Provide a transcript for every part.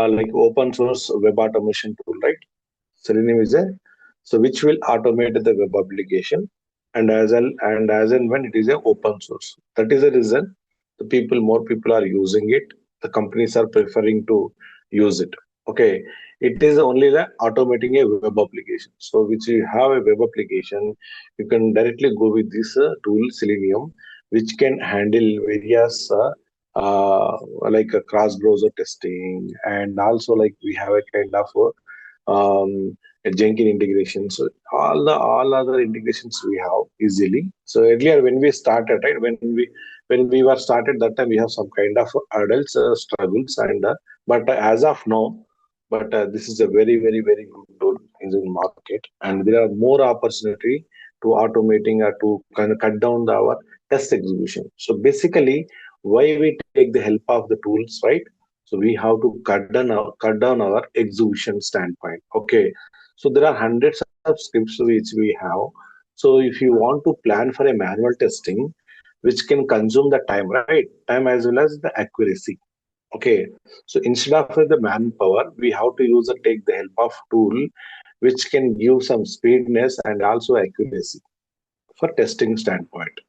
like open source web automation tool, right? Selenium is a so which will automate the web application, and as and when it is a open source. That is the reason more people are using it. The companies are preferring to use it. Okay, it is only the automating a web application. So which you have a web application, you can directly go with this tool Selenium, which can handle various like cross browser testing, and also like we have a kind of a Jenkins integration. So all other integrations we have easily. So earlier when we started, right, when we were started that time we have some kind of adults struggles, and but as of now, but this is a very good tool in the market, and there are more opportunity to automating or to kind of cut down our test execution. So basically, why we take the help of the tools, right? So we have to cut down our execution standpoint. Okay, so there are hundreds of scripts which we have. So if you want to plan for a manual testing, which can consume the time, right? Time as well as the accuracy. Okay, so instead of the manpower, we have to take the help of tool which can give some speedness and also accuracy for testing standpoint.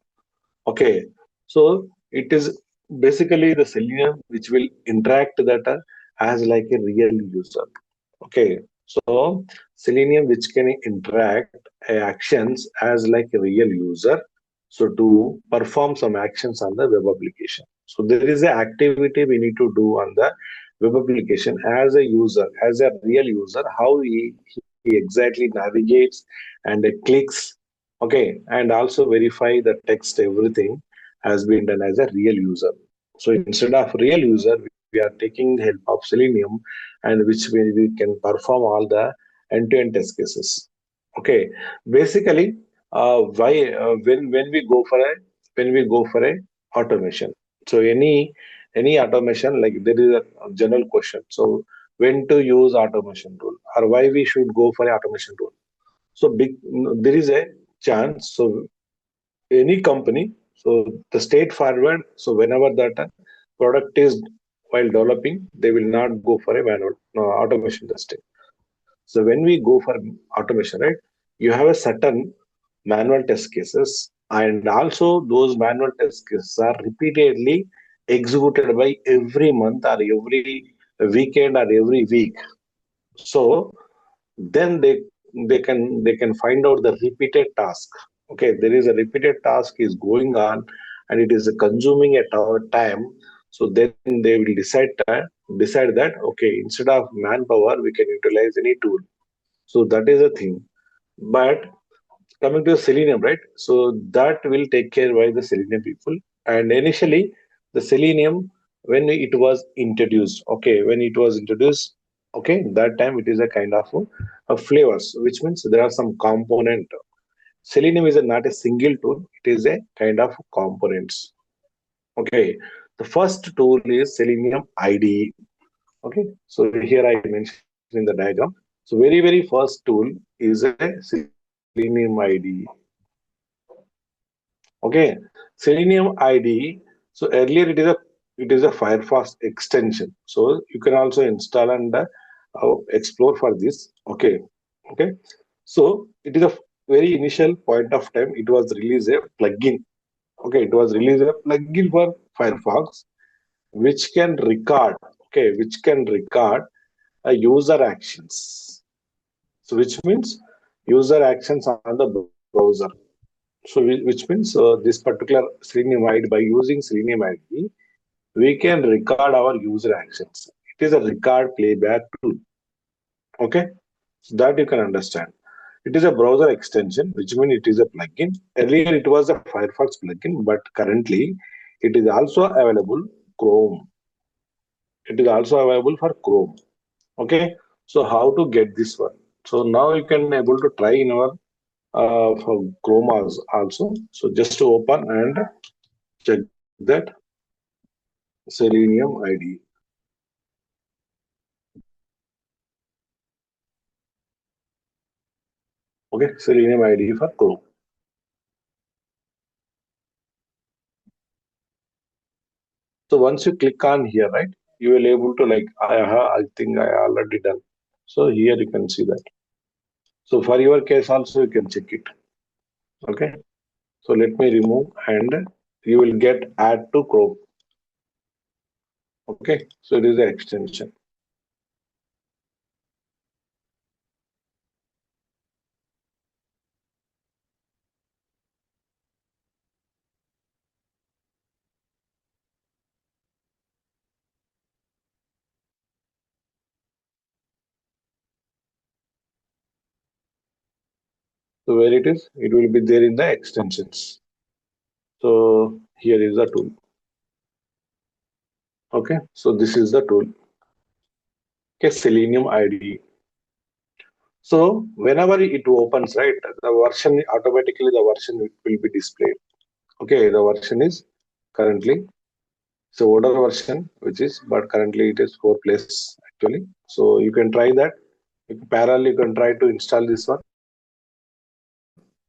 Okay, so it is basically the Selenium which will interact that as like a real user. Okay, so Selenium which can interact actions as like a real user. So to perform some actions on the web application. So there is an activity we need to do on the web application as a user, as a real user, how he exactly navigates and clicks. Okay, and also verify the text, everything has been done as a real user. So instead of real user, we are taking the help of Selenium, and which we can perform all the end-to-end test cases. Okay, basically, why when we go for a automation. So any automation, like there is a general question. So when to use automation tool, or why we should go for a automation tool? So there is a chance. So any company, so the state forward. So whenever that product is while developing, they will not go for a manual automation testing. So when we go for automation, right, you have a certain manual test cases, and also those manual test cases are repeatedly executed by every month or every weekend or every week. So then they can find out the repeated task. Okay, there is a repeated task is going on, and it is consuming a time. So then they will decide that okay, instead of manpower we can utilize any tool. So that is a thing. But coming to Selenium, right? So that will take care by the Selenium people. And initially, the Selenium, when it was introduced, okay, when it was introduced, okay, that time it is a kind of flavors, which means there are some component. Selenium is not a single tool; it is a kind of components. Okay, the first tool is Selenium IDE. Okay, so here I mentioned in the diagram. So very first tool is a Selenium IDE. Okay, Selenium IDE. So earlier it is a Firefox extension. So you can also install and explore for this. Okay, okay. So it is a very initial point of time. It was released a plugin. Okay, it was released a plugin for Firefox, which can record. Okay, which can record a user actions. So which means user actions on the browser. So which means this particular Selenium ID, by using Selenium ID, we can record our user actions. It is a record playback tool. Okay, so that you can understand. It is a browser extension, which means it is a plugin. Earlier it was a Firefox plugin, but currently it is also available Chrome. It is also available for Chrome. Okay, so how to get this one? So now you can able to try in our for Chrome also. So just to open and check that Selenium ID. Okay, Selenium ID for Chrome. So once you click on here, right? you will able to like, I think I already done. So here you can see that. So for your case also you can check it. Okay. So let me remove and you will get add to Chrome. Okay. So it is the extension. So where it is, it will be there in the extensions. So here is the tool. Okay. So this is the tool. Okay. Selenium IDE. So whenever it opens, right, the version automatically the version will be displayed. Okay, the version is currently so older version, which is but currently it is 4 actually. So you can try that. Parallel, you can try to install this one.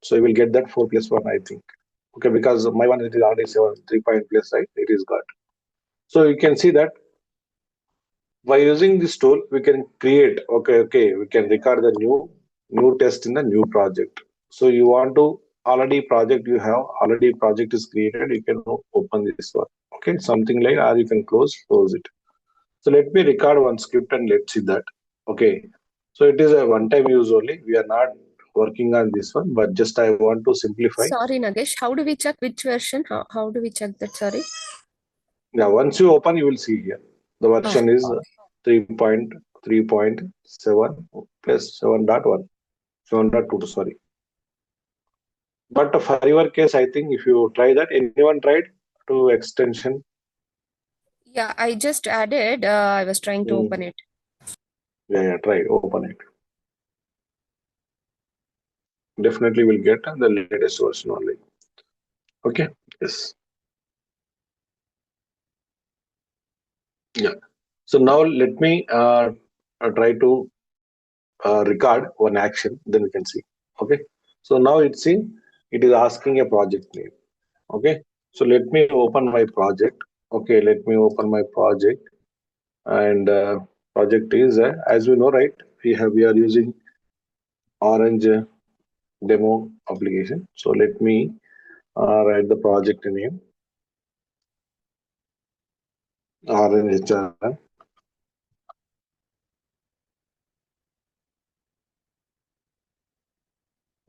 So you will get that 4 one, I think. Okay, because my one it is already 3 right? It is got. So you can see that by using this tool, we can create. Okay, we can record the new test in the new project. So you want to already project you have already project is created. You can open this one. Okay, something like, or you can close it. So let me record one script and let's see that. Okay, so it is a one-time use only. We are not working on this one, but just I want to simplify. Sorry, Nagesh. How do we check which version? How do we check that? Sorry. Yeah, once you open, you will see here. The Oh, version is 3.3.7 plus 7.1, 7.2, sorry. But for your case, I think if you try that, anyone tried to extension? yeah. I just added. I was trying to open it. Yeah, try open it. Definitely will get the latest version only. Okay, yes. Yeah. So now let me try to record one action, then we can see. Okay. So now it is asking a project name. Okay. So let me open my project. Okay, let me open my project, and project is as we know, right? We are using Orange demo application. So let me write the project name Orange HRM.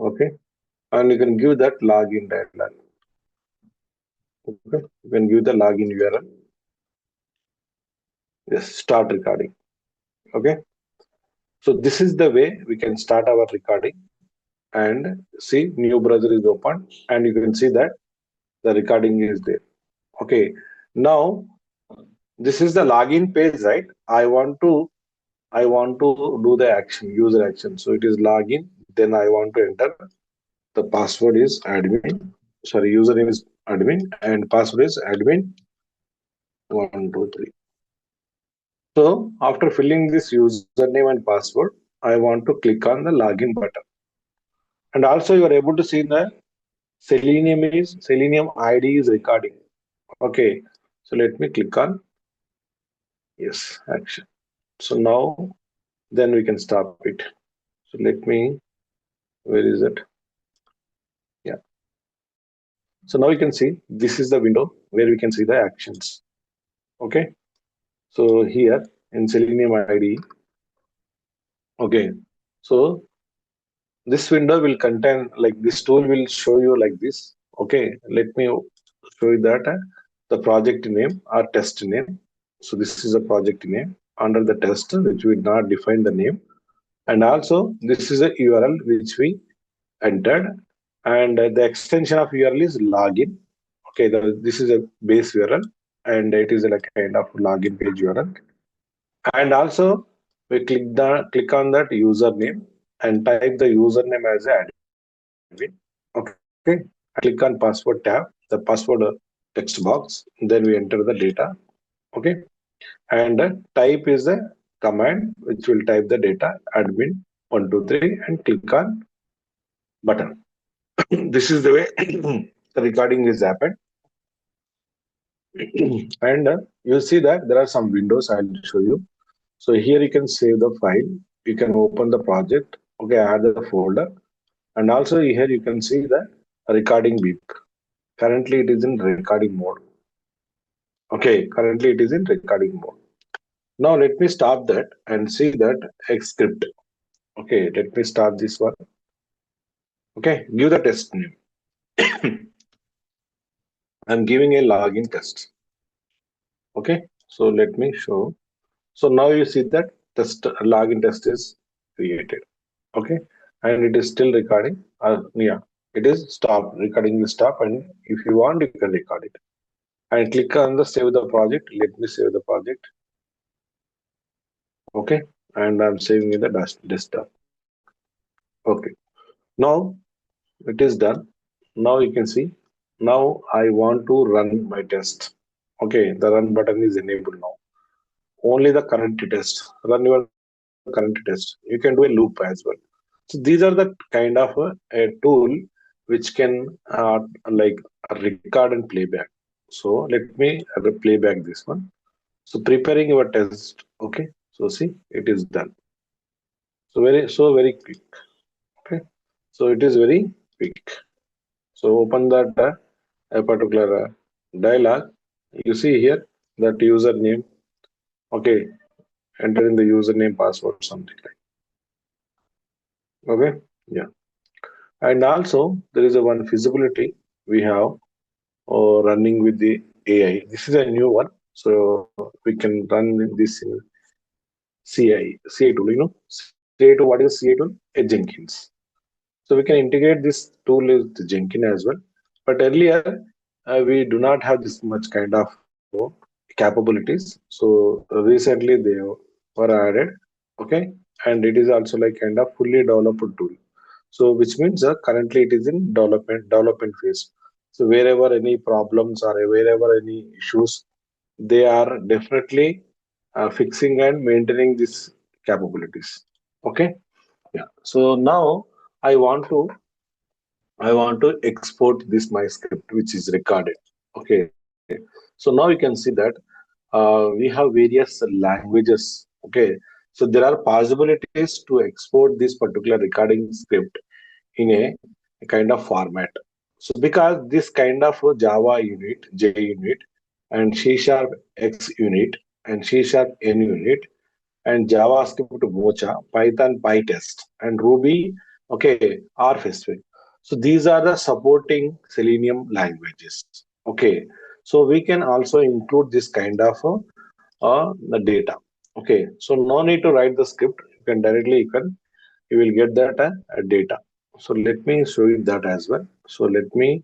Okay, and you can give that login dialog. Okay, you can give the login URL. Yes, start recording. Okay, so this is the way we can start our recording and see new browser is open, and you can see that the recording is there. Okay, now this is the login page, right? I want to do the action, user action. So it is login. Then I want to enter. The password is admin. Sorry, username is admin and password is admin 123. So after filling this username and password, I want to click on the login button. And also you are able to see the Selenium ID is recording. Okay. So let me click on yes action. So now then we can stop it. So let me, where is it? Yeah. So now you can see this is the window where we can see the actions. Okay. So here in Selenium ID, okay. So this window will contain like this tool will show you like this. Okay. Let me show you that the project name or test name. So this is a project name under the test, which we not define the name. And also this is a URL which we entered, and the extension of URL is login. Okay, this is a base URL, and it is like kind of login page URL. And also we click on that username and type the username as admin. Okay, and click on password tab, the password text box. Then we enter the data. Okay, and type is a command which will type the data admin 123 and click on button. This is the way the recording is happened. And you'll see that there are some windows. I'll show you. So here you can save the file. You can open the project. Okay, add the folder. And also here you can see the recording beep. Currently it is in recording mode. Okay, currently it is in recording mode. Now let me stop that and see that X script. Okay, let me start this one. Okay, give the test name. I'm giving a login test. Okay, so let me show. So now you see that test login test is created. Okay, and it is still recording. Yeah, it is stop. Recording will stop, and if you want, you can record it. And click on the save the project. Let me save the project. Okay, and I'm saving in the desktop. Okay, now it is done. Now you can see. Now I want to run my test. Okay, the run button is enabled now. Only the current test. Run your current test. You can do a loop as well. So these are the kind of a tool which can like record and playback. So let me playback this one. So preparing your test. Okay. So see, it is done. So very quick. Okay. So it is very quick. So open that a particular dialog. You see here that username. Okay. Enter in the username password something like. Okay. Yeah. And also there is a one feasibility we have running with the AI. This is a new one, so we can run this in CI tool. CI tool. What is CI tool? A Jenkins. So we can integrate this tool with Jenkins as well. But earlier we do not have this much kind of capabilities. So recently they were added. Okay, and it is also like kind of fully developed tool. So which means currently it is in development phase. So wherever any problems or wherever any issues, they are definitely fixing and maintaining these capabilities. Okay, yeah. So now I want to I want to export this my script which is recorded. Okay, so now you can see that we have various languages. Okay, so there are possibilities to export this particular recording script in a kind of format. So because this kind of Java unit, J unit, and C Sharp X unit, and C Sharp N unit, and JavaScript Mocha, Python PyTest, and Ruby, okay, R Festival. So these are the supporting Selenium languages. Okay, so we can also include this kind of the data. Okay, so no need to write the script. You can directly you will get that data. So let me show you that as well. So let me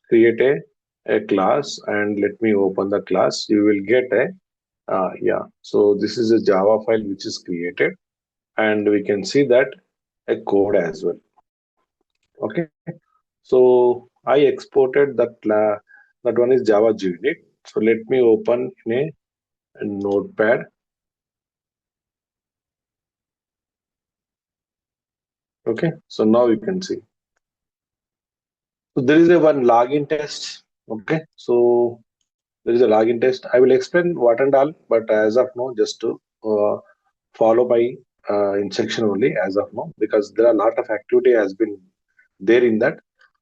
create a class and let me open the class. You will get a yeah. So this is a Java file which is created, and we can see that a code as well. Okay. So I exported that one is Java JUnit. So let me open in a notepad. Okay. So now you can see. So there is a one login test. Okay. So there is a login test. I will explain what and all, but as of now, just to follow by instruction only as of now, because there are a lot of activity has been there in that.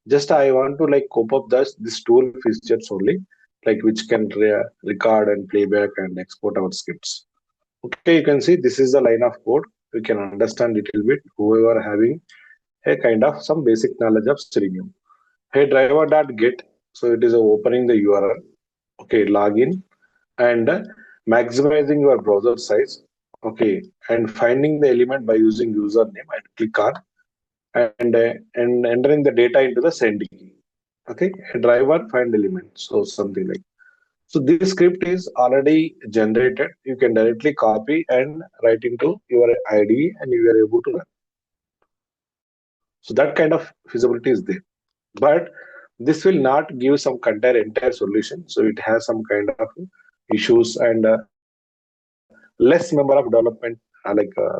Just I want to like cope up this tool features only, like which can record and playback and export our scripts. Okay, you can see this is the line of code. We can understand little bit. Whoever having a kind of some basic knowledge of Selenium. Hey driver.get. So it is opening the URL. Okay, login and maximizing your browser size. Okay, and finding the element by using username and click on and entering the data into the send key. Okay, a driver find element. So something like so. This script is already generated. You can directly copy and write into your IDE, and you are able to run. So that kind of feasibility is there, but this will not give some entire solution. So it has some kind of issues and less number of development,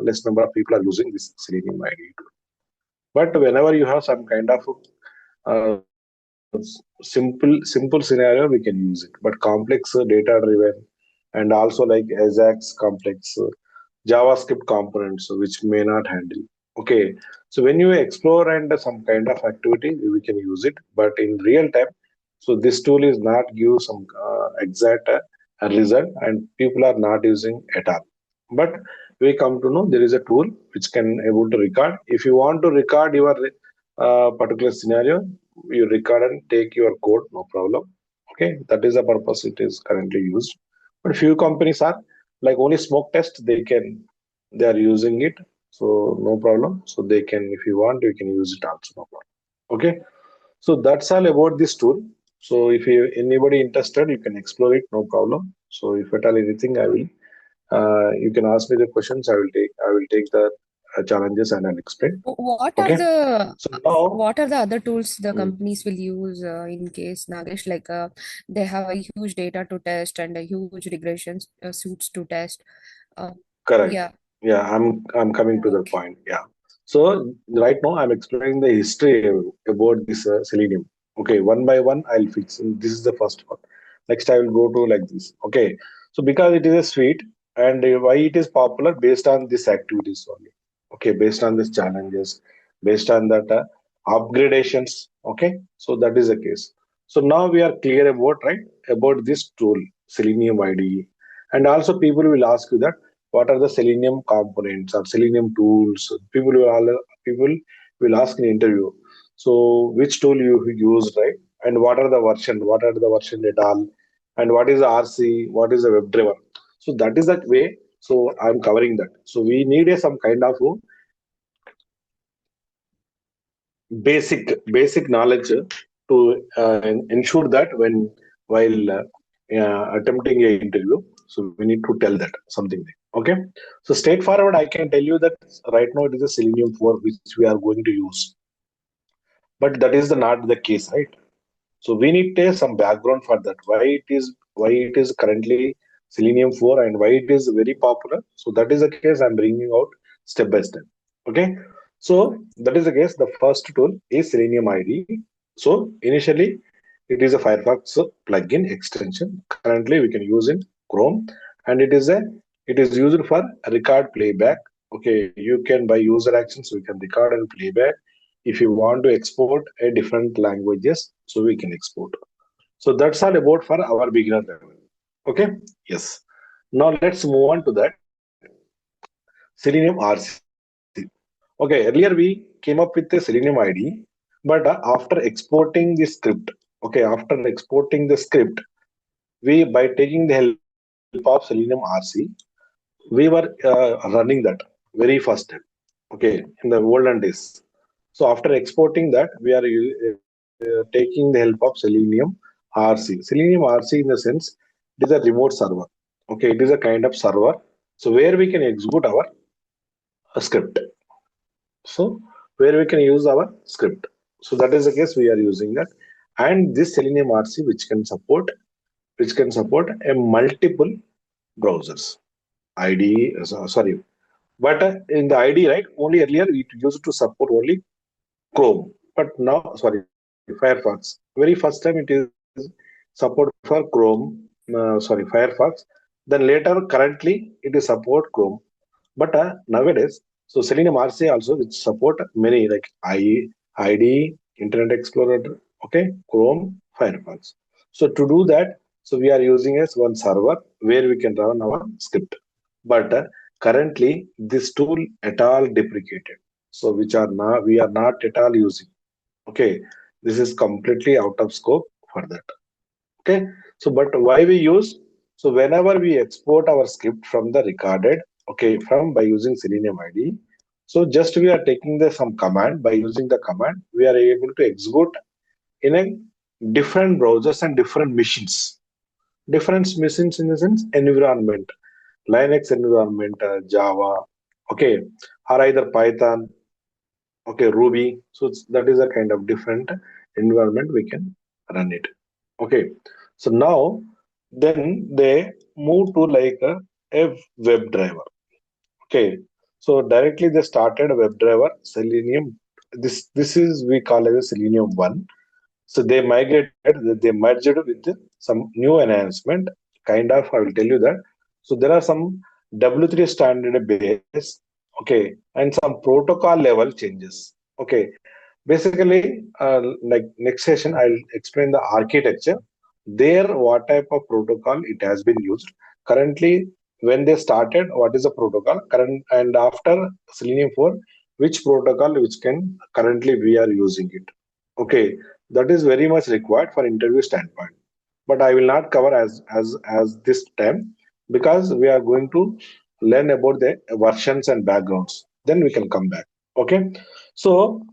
less number of people are using this Selenium IDE tool. But whenever you have some kind of simple scenario we can use it, but complex data driven and also like Ajax complex JavaScript components which may not handle. Okay, so when you explore and some kind of activity, we can use it, but in real time, so this tool is not give some exact result, and people are not using at all. But we come to know there is a tool which can able to record. If you want to record your particular scenario, you record and take your code, no problem. Okay, that is the purpose it is currently used. But few companies are like only smoke test they are using it, so no problem. So they can, if you want, you can use it also, no problem. Okay, so that's all about this tool. So if you anybody interested, you can explore it, no problem. So if at all anything, I will you can ask me the questions. I will take the challenges and I'll explain. What are Okay, the so now. what are the other tools the Hmm, companies will use in case Nagesh, like they have a huge data to test and a huge regression suits to test. Uh, correct. yeah. Yeah, I'm coming to the Okay. point. Yeah. So right now I'm explaining the history about this Selenium. Okay, one by one I'll fix. And this is the first one. Next I will go to like this. Okay. So because it is a suite and why it is popular based on these activities only. Okay, based on these challenges, based on that upgradations. Okay. So that is the case. So now we are clear about right about this tool Selenium IDE, and also people will ask you that what are the Selenium components or Selenium tools. People will ask in interview. So which tool you use, right? And what are the version? What are the version at all? And what is the RC? What is the Webdriver? So that is that way. So I'm covering that. So we need some kind of basic knowledge to ensure that when while attempting a interview, so we need to tell that something. Okay, so straightforward I can tell you that right now it is a Selenium 4 which we are going to use, but that is not the case, right? So we need some background for that. Why it is currently Selenium 4 and why it is very popular. So that is the case I'm bringing out step by step. Okay. So that is the case. The first tool is Selenium ID. So initially it is a Firefox plugin extension. Currently we can use in Chrome, and it is used for record playback. Okay, you can by user actions we can record and playback. If you want to export a different languages, so we can export. So that's all about for our beginner level. Okay, yes. Now let's move on to that Selenium RC. Okay, earlier we came up with the Selenium ID, but after exporting the script, okay, after exporting the script, we by taking the help of Selenium RC, we were running that very first time. Okay, in the olden days. So after exporting that, we are taking the help of Selenium RC. Selenium RC in the sense it is a remote server. Okay, it is a kind of server. So where we can execute our script. So where we can use our script. So that is the case we are using that. And this Selenium RC which can support a multiple browsers. ID, sorry, but in the ID, right? Only earlier it used to support only Chrome, but now, sorry, Firefox. Very first time it is support for Chrome, sorry, Firefox. Then later, currently, it is support Chrome. But nowadays, so Selenium RC also which support many like ID, Internet Explorer, okay, Chrome, Firefox. So to do that, so we are using as one server where we can run our script. But currently, this tool at all deprecated. So which are now we are not at all using. Okay, this is completely out of scope for that. Okay, so but why we use? So whenever we export our script from the recorded, okay, from by using Selenium ID, so just we are taking the some command. By using the command, we are able to execute in a different browsers and different machines. Different machines in the sense environment, Linux environment, Java, okay, or either Python, okay, Ruby. So that is a kind of different environment we can run it. Okay, so now then they move to like a web driver. Okay, so directly they started a web driver Selenium. This is we call as a Selenium 1. So they merged with some new enhancement. Kind of, I will tell you that. So there are some W3 standard base, okay, and some protocol level changes. Okay, basically, like next session, I'll explain the architecture. There, what type of protocol it has been used. Currently, when they started, what is the protocol? Current and after Selenium 4, which protocol which can currently we are using it. Okay, that is very much required for interview standpoint. But I will not cover as this time because we are going to learn about the versions and backgrounds. Then we can come back. Okay, so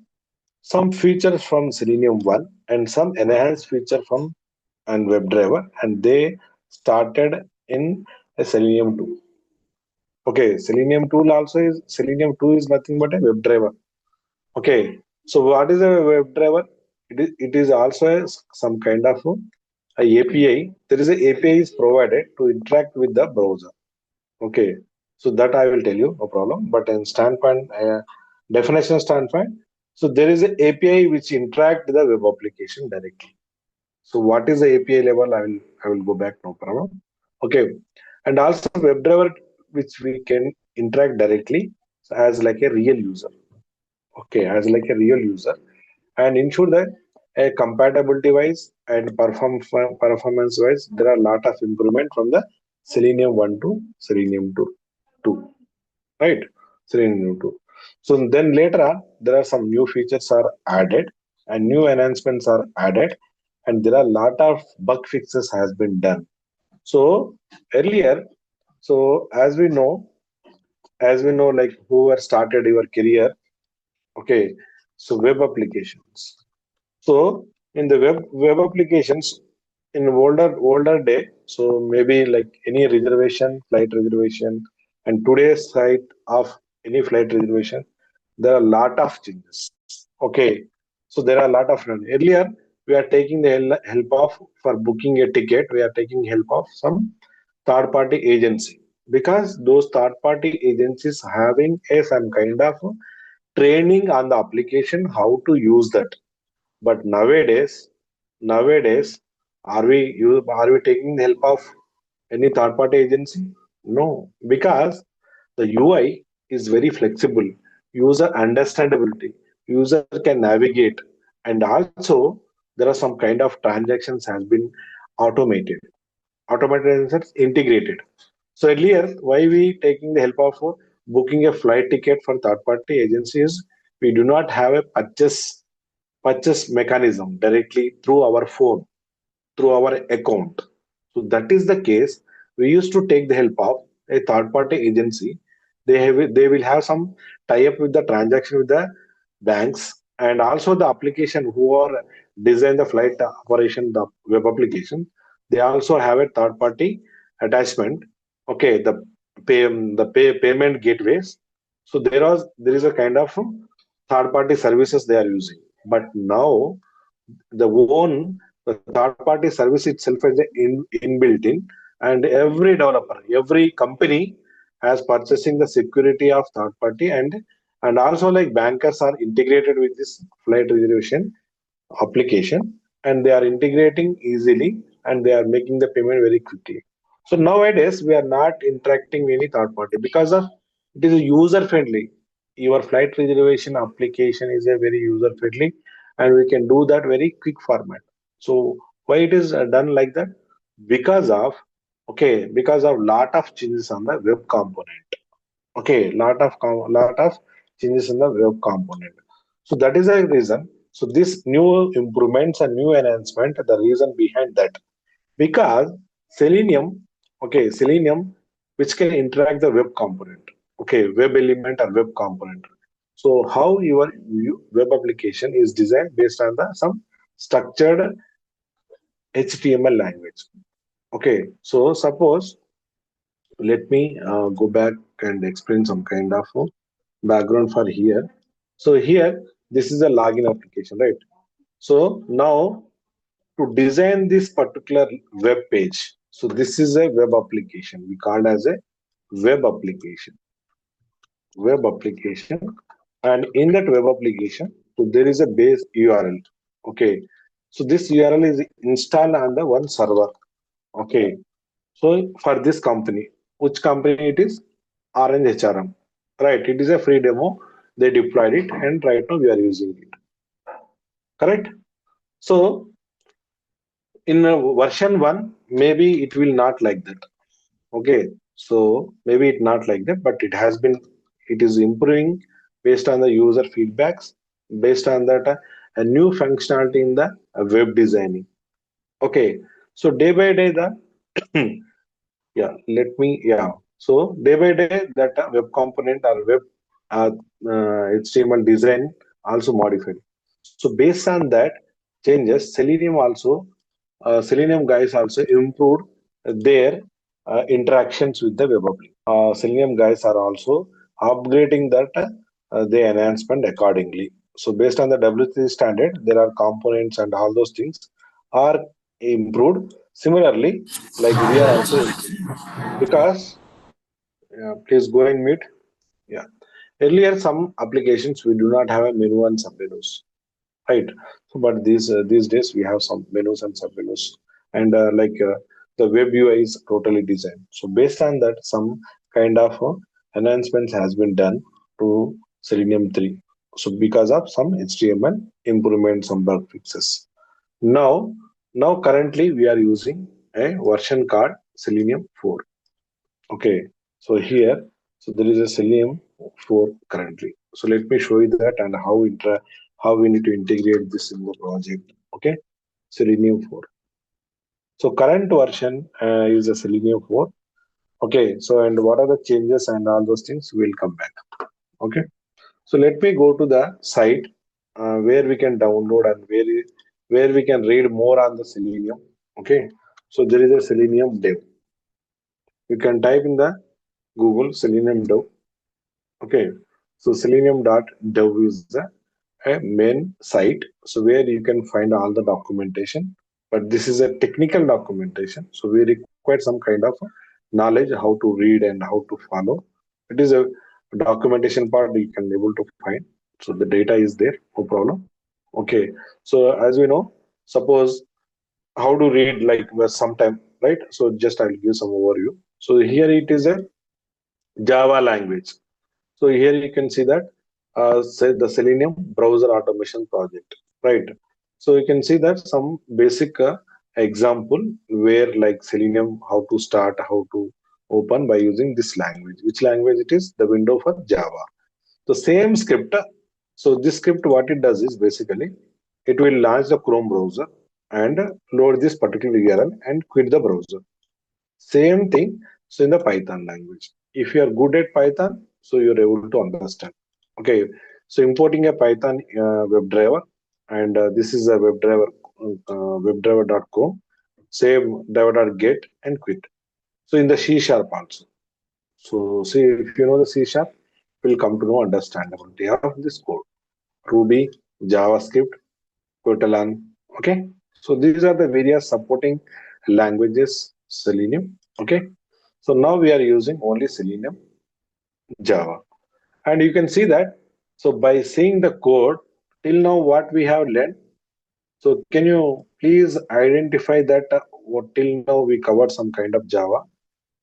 some features from Selenium 1 and some enhanced feature from and Webdriver, and they started in a Selenium 2. Okay, Selenium tool also is Selenium 2 is nothing but a Webdriver. Okay, so what is a Webdriver? It is also some kind of a API. There is a API is provided to interact with the browser. Okay, so that I will tell you, no problem. But in standpoint, definition standpoint, so there is a API which interact with the web application directly. So what is the API level? I will go back, no problem. Okay, and also WebDriver which we can interact directly as like a real user. Okay, as like a real user, and ensure that a compatibility wise and performance wise, there are a lot of improvement from the Selenium 1 to Selenium 2, right? Selenium 2. So then later on, there are some new features are added and new enhancements are added, and there are a lot of bug fixes has been done. So earlier, so as we know, like whoever started your career, okay, so web applications. So in the web applications in older day, so maybe like any reservation, flight reservation, and today's site of any flight reservation, there are a lot of changes. Okay, so there are a lot of earlier we are taking the help of for booking a ticket. We are taking help of some third party agency because those third party agencies having a some kind of training on the application how to use that. But nowadays, are we taking the help of any third party agency? No, because the UI is very flexible, user understandability, user can navigate, and also there are some kind of transactions has been automated. Automated in the sense integrated. So earlier, why we taking the help of booking a flight ticket for third party agencies? We do not have a purchase mechanism directly through our phone, through our account. So that is the case. We used to take the help of a third party agency. They will have some tie up with the transaction with the banks and also the application who are design the flight operation, the web application. They also have a third party attachment. Okay, the payment gateways. So there is a kind of third party services they are using. But now the third party service itself is inbuilt in, and every developer, every company has purchasing the security of third party, and also like bankers are integrated with this flight reservation application, and they are integrating easily and they are making the payment very quickly. So nowadays we are not interacting with any third party because of it is user friendly. Your flight reservation application is a very user friendly, and we can do that very quick format. So why it is done like that? Because of because of lot of changes on the web component. Okay, lot of changes in the web component. So that is the reason. So this new improvements and new enhancement, the reason behind that, because Selenium, Selenium, which can interact the web component, web element or web component. So how your web application is designed based on the some structured HTML language. Okay, so suppose let me go back and explain some kind of background for here. So here, this is a login application, right? So now to design this particular web page, so this is a web application. We call as a web application, web application, and in that web application, so there is a base URL. Okay, So this URL is installed on the one server. Okay. So for this company, which company it is? Orange HRM. Right. It is a free demo. They deployed it, and right now we are using it. Correct. So in version 1, maybe it will not like that. Okay. So maybe it not like that, but it is improving based on the user feedbacks, based on that a new functionality in the web designing. Okay. So day by day the yeah, so day by day that web component or web uh, HTML design also modified. So based on that changes, Selenium guys also improved their interactions with the web appli. Selenium guys are also upgrading that the enhancement accordingly. So based on the W3 standard, there are components and all those things are improved. Similarly, like we are also improving because please go and meet. Yeah. Earlier, some applications we do not have a menu and submenus, right? So, but these days we have some menus and submenus, and the web UI is totally designed. So based on that, some kind of enhancements has been done to Selenium 3. So because of some HTML improvements, some bug fixes. Now, now currently we are using a version called Selenium 4. Okay, so here, so there is a Selenium 4 currently. So let me show you that and how we need to integrate this in the project. Okay, Selenium 4. So current version is a Selenium 4. Okay, so and what are the changes and all those things? We'll come back. Okay, so let me go to the site where we can download and where we can read more on the Selenium. Okay, so there is a Selenium dev. You can type in the Google Selenium dev. Okay, so selenium.dev is a main site, so where you can find all the documentation. But this is a technical documentation, so we require some kind of knowledge how to read and how to follow. It is a documentation part you can able to find. So the data is there, no problem. Okay, so as we know, suppose how to read like sometime, right? So just I'll give some overview. So here it is a Java language. So here you can see that say the Selenium browser automation project, right? So you can see that some basic example where like Selenium, how to start, how to open by using this language. Which language it is? The window for Java. The same script. So this script, what it does is basically it will launch the Chrome browser and load this particular URL and quit the browser. Same thing. So in the Python language, if you are good at Python, so you're able to understand. Okay. So importing a Python WebDriver, and this is a WebDriver, WebDriver.com. Same driver.get and quit. So in the C sharp also. So see if you know the C sharp, will come to know understandability of this code. Ruby, JavaScript, Kotlin. Okay. So these are the various supporting languages Selenium. Okay. So now we are using only Selenium Java. And you can see that. So by seeing the code, till now what we have learned. So can you please identify that what till now we covered some kind of Java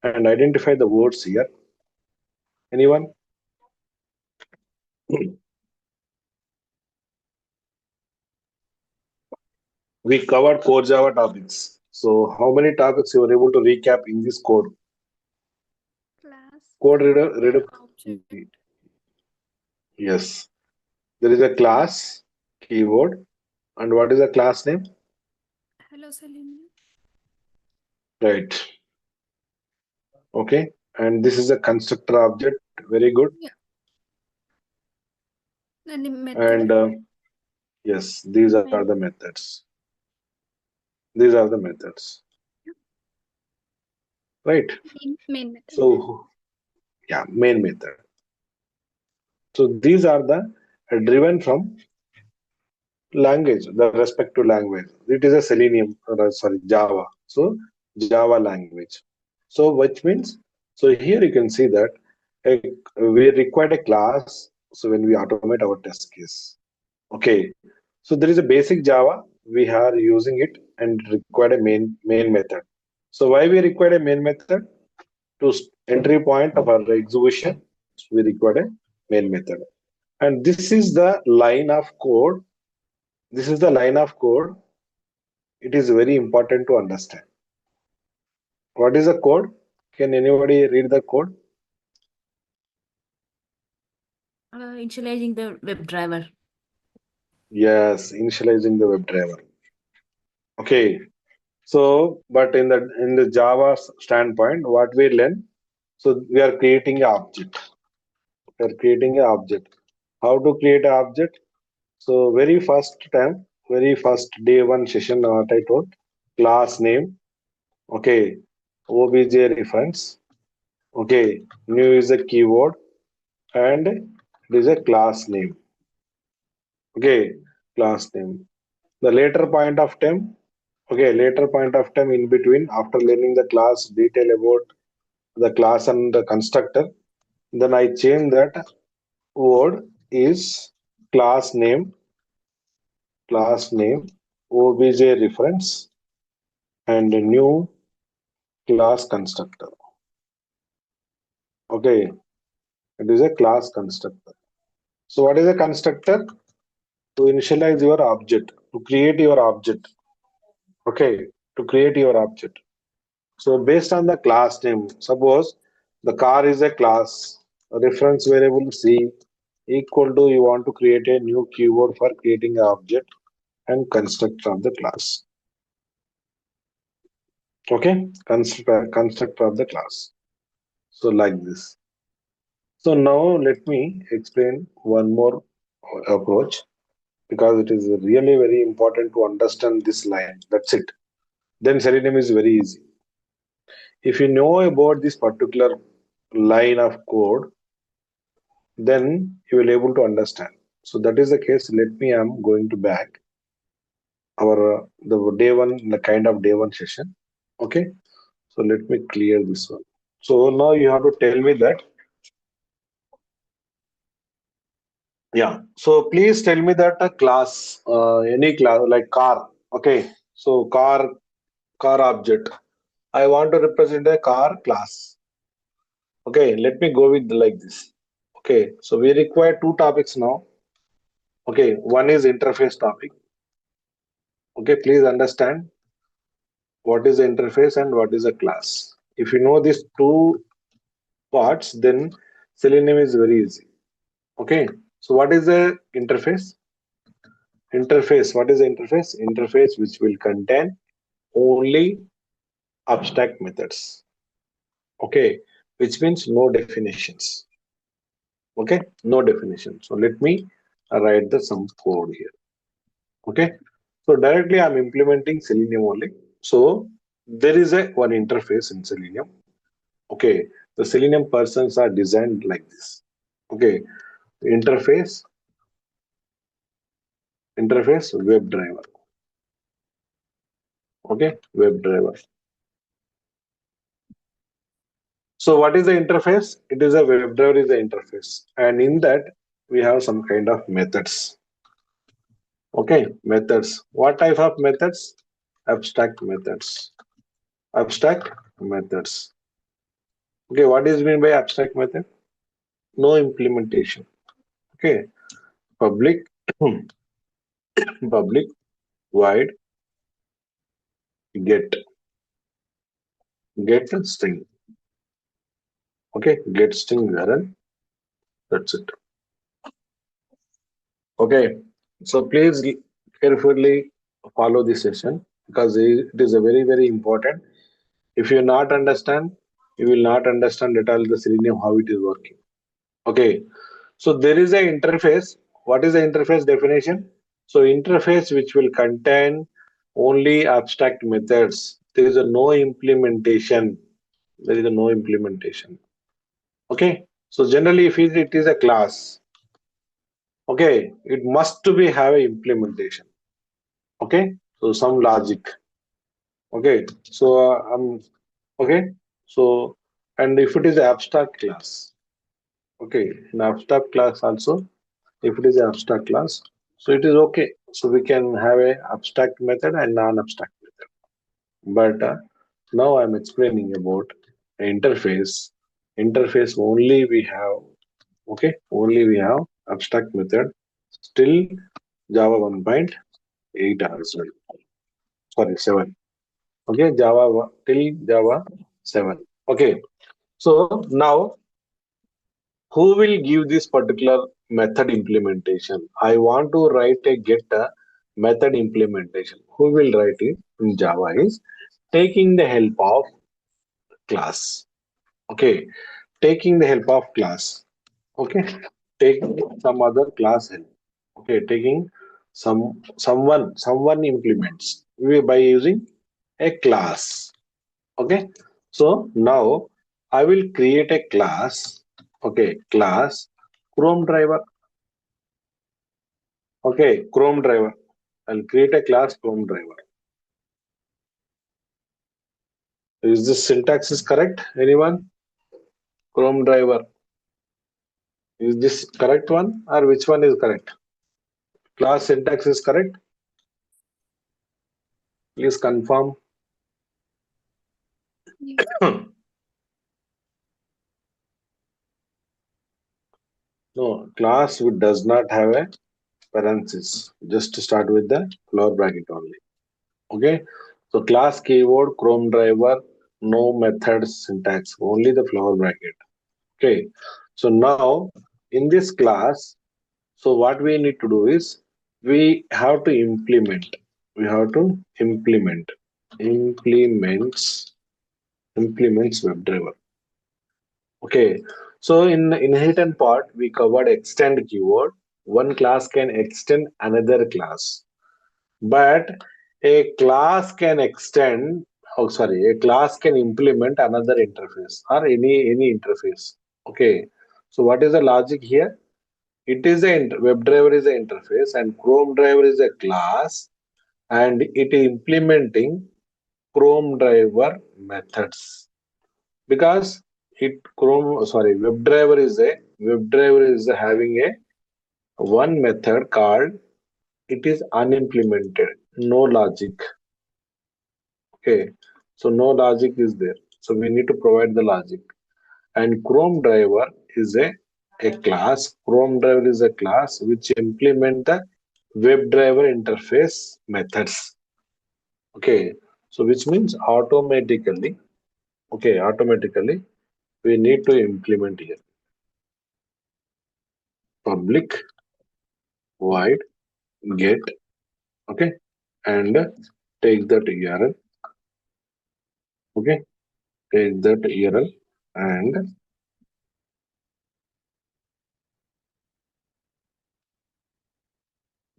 and identify the words here. Anyone? We covered core Java topics. So how many topics you were able to recap in this code? Class, Code keyword, reader. object. Yes. There is a class, keyword, and what is the class name? Hello, Selenium. Right. Okay. And this is a constructor object. Very good. Yeah. And the method, And yes, these are the main, methods. These are the methods. Right. main method. So yeah, main method. So these are the driven from language, the respective language. It is a Selenium, sorry, Java. So Java language. So which means, so here you can see that a, we required a class. So when we automate our test case, okay. So there is a basic Java. we are using it and require a main method. So why we require a main method? To entry point of our execution, we require a main method. And this is the line of code. This is the line of code. It is very important to understand. What is the code? Can anybody read the code? Initializing the WebDriver. Yes, initializing the WebDriver. Okay. So, but in the Java standpoint, what we learn, so we are creating an object. We are creating an object. How to create an object? So, very first day one session, what I told, class name. Okay, obj reference. Okay, new is a keyword and it is a class name. Okay, class name. The later point of time. Okay, later point of time in between after learning the class detail about the class and the constructor, then I change that word is class name, obj reference, and a new class constructor. Okay, it is a class constructor. So what is a constructor? To initialize your object, to create your object. Okay, to create your object. So based on the class name, suppose the car is a class, a reference variable C equal to you want to create a new keyword for creating an object and constructor of the class. Okay, constructor of the class. So like this. So now let me explain one more approach because it is really very important to understand this line. That's it. Then Selenium is very easy. If you know about this particular line of code, then you will able to understand. So that is the case. Let me, I'm going to back our the day one, the kind of day one session. Okay. So let me clear this one. So now you have to tell me that. Yeah. So please tell me that a class, any class like car. Okay. So car object. I want to represent a car class. Okay. Let me go with like this. Okay. So we require two topics now. Okay. One is interface topic. Okay. Please understand what is the interface and what is a class. If you know these two parts, then Selenium is very easy. Okay. So what is the interface? Interface. What is the interface? Interface which will contain only abstract methods. Okay. Which means no definitions. Okay. No definition. So let me write the some code here. Okay. So directly I'm implementing Selenium only. So there is a one interface in Selenium. Okay. The Selenium persons are designed like this. Okay. Interface WebDriver. Okay, WebDriver. So what is the interface? It is a WebDriver is the interface, and in that we have some kind of methods. Okay, methods. What type of methods? Abstract methods. Abstract methods. Okay, what is mean by abstract method? No implementation. Okay, public public void get string. Okay, get string URL. That's it. Okay, so please carefully follow this session because it is a very important. If you not understand, you will not understand at all the Selenium how it is working. Okay, so there is a interface. What is the interface definition? So interface which will contain only abstract methods. There is a no implementation. There is a no implementation. Okay, so generally if it is a class, okay, it must to be have a implementation. Okay, so some logic. Okay, so okay, so and if it is abstract class, okay, in abstract class also, if it is abstract class, so it is okay. So we can have a abstract method and non-abstract method. But now I'm explaining about interface. Interface only we have, okay, only we have abstract method. Still Java 1.8 as well. Sorry, 7. Okay, till Java 7. Okay, so now who will give this particular method implementation? I want to write a get a method implementation. Who will write it in Java is taking the help of class. Okay, taking the help of class. Okay, taking some other class help. Okay, taking someone implements by using a class. Okay, so now I will create a class. Okay, class Chrome driver. Okay, Chrome driver. I'll create a class Chrome driver. Is this syntax is correct? Anyone? Chrome driver. Is this correct one or which one is correct? Class syntax is correct? Please confirm. Yes. No, class does not have a parenthesis. Just to start with the flower bracket only. Okay. So class keyword Chrome driver, no methods syntax, only the flower bracket. Okay. So now in this class, so what we need to do is we have to implement. We have to implements WebDriver. Okay. So in the inheritance part, we covered extend keyword. One class can extend another class, but a class can extend. Oh, sorry, a class can implement another interface or any interface. Okay. So what is the logic here? It is a WebDriver is an interface and Chrome driver is a class, and it is implementing Chrome driver methods because WebDriver is having a one method called it is unimplemented, no logic. Okay, so no logic is there, so we need to provide the logic. And Chrome driver is a class. Chrome driver is a class which implement the WebDriver interface methods. Okay, so which means automatically we need to implement here public void get, okay, and take that URL, okay, take that URL and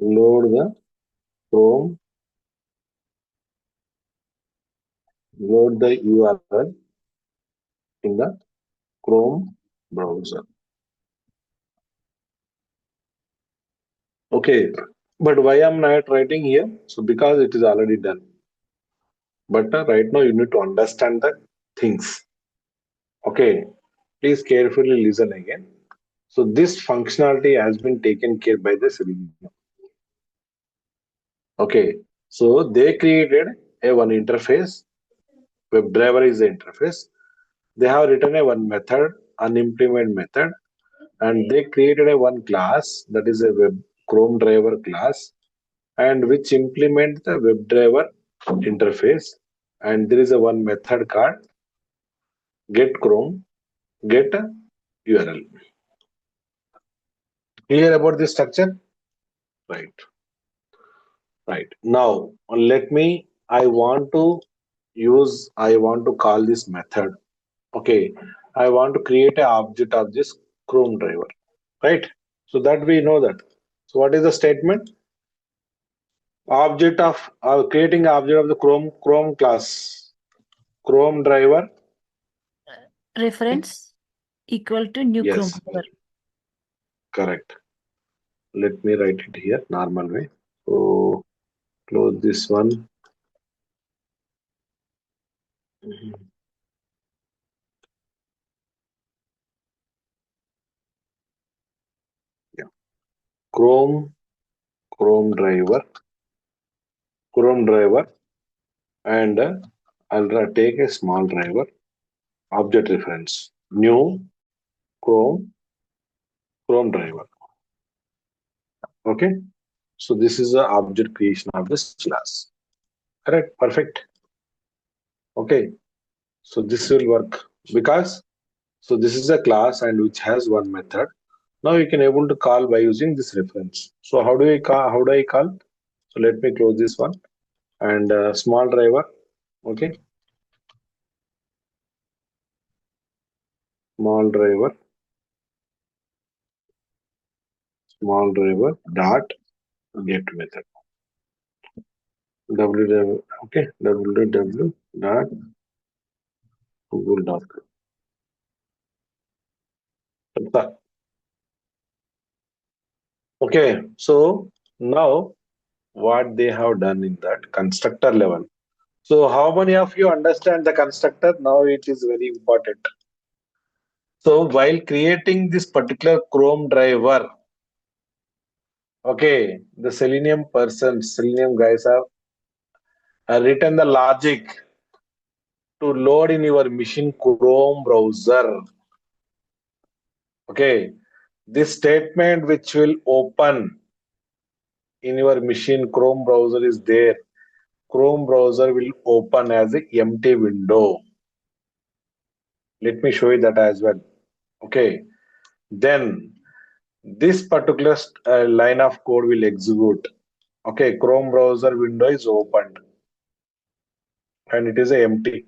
load the Chrome, load the URL in the Chrome browser. Okay, but why I'm not writing here? So because it is already done. But right now you need to understand the things. Okay, please carefully listen again. So this functionality has been taken care by the Selenium. Okay, so they created a one interface. WebDriver is the interface. They have written a one method, unimplement method, and they created a one class that is a web Chrome driver class, and which implement the WebDriver interface. And there is a one method called get Chrome, get URL. Clear about this structure? Right. Right. Now let me. I want to call this method. Okay. I want to create an object of this Chrome driver. Right. So that we know that. So what is the statement? Object of creating object of the Chrome class. Chrome driver. Reference equal to new Chrome Yes. driver. Correct. Let me write it here normal way. So close this one. Yeah. Chrome Chrome driver, and I'll take a small driver, object reference, new Chrome driver. Okay, so this is the object creation of this class. Correct, perfect. Okay, so this will work because so this is a class and which has one method. Now you can able to call by using this reference. So how do I call? How do I call? So let me close this one and small driver. Okay, small driver dot get method. www okay www dot google.com. Okay, so now what they have done in that constructor level. So how many of you understand the constructor? Now it is very important. So while creating this particular Chrome driver, okay, the Selenium guys have written the logic to load in your machine Chrome browser. Okay, this statement which will open in your machine Chrome browser is there. Chrome browser will open as a empty window. Let me show you that as well. Okay, then this particular line of code will execute. Okay, Chrome browser window is opened and it is empty.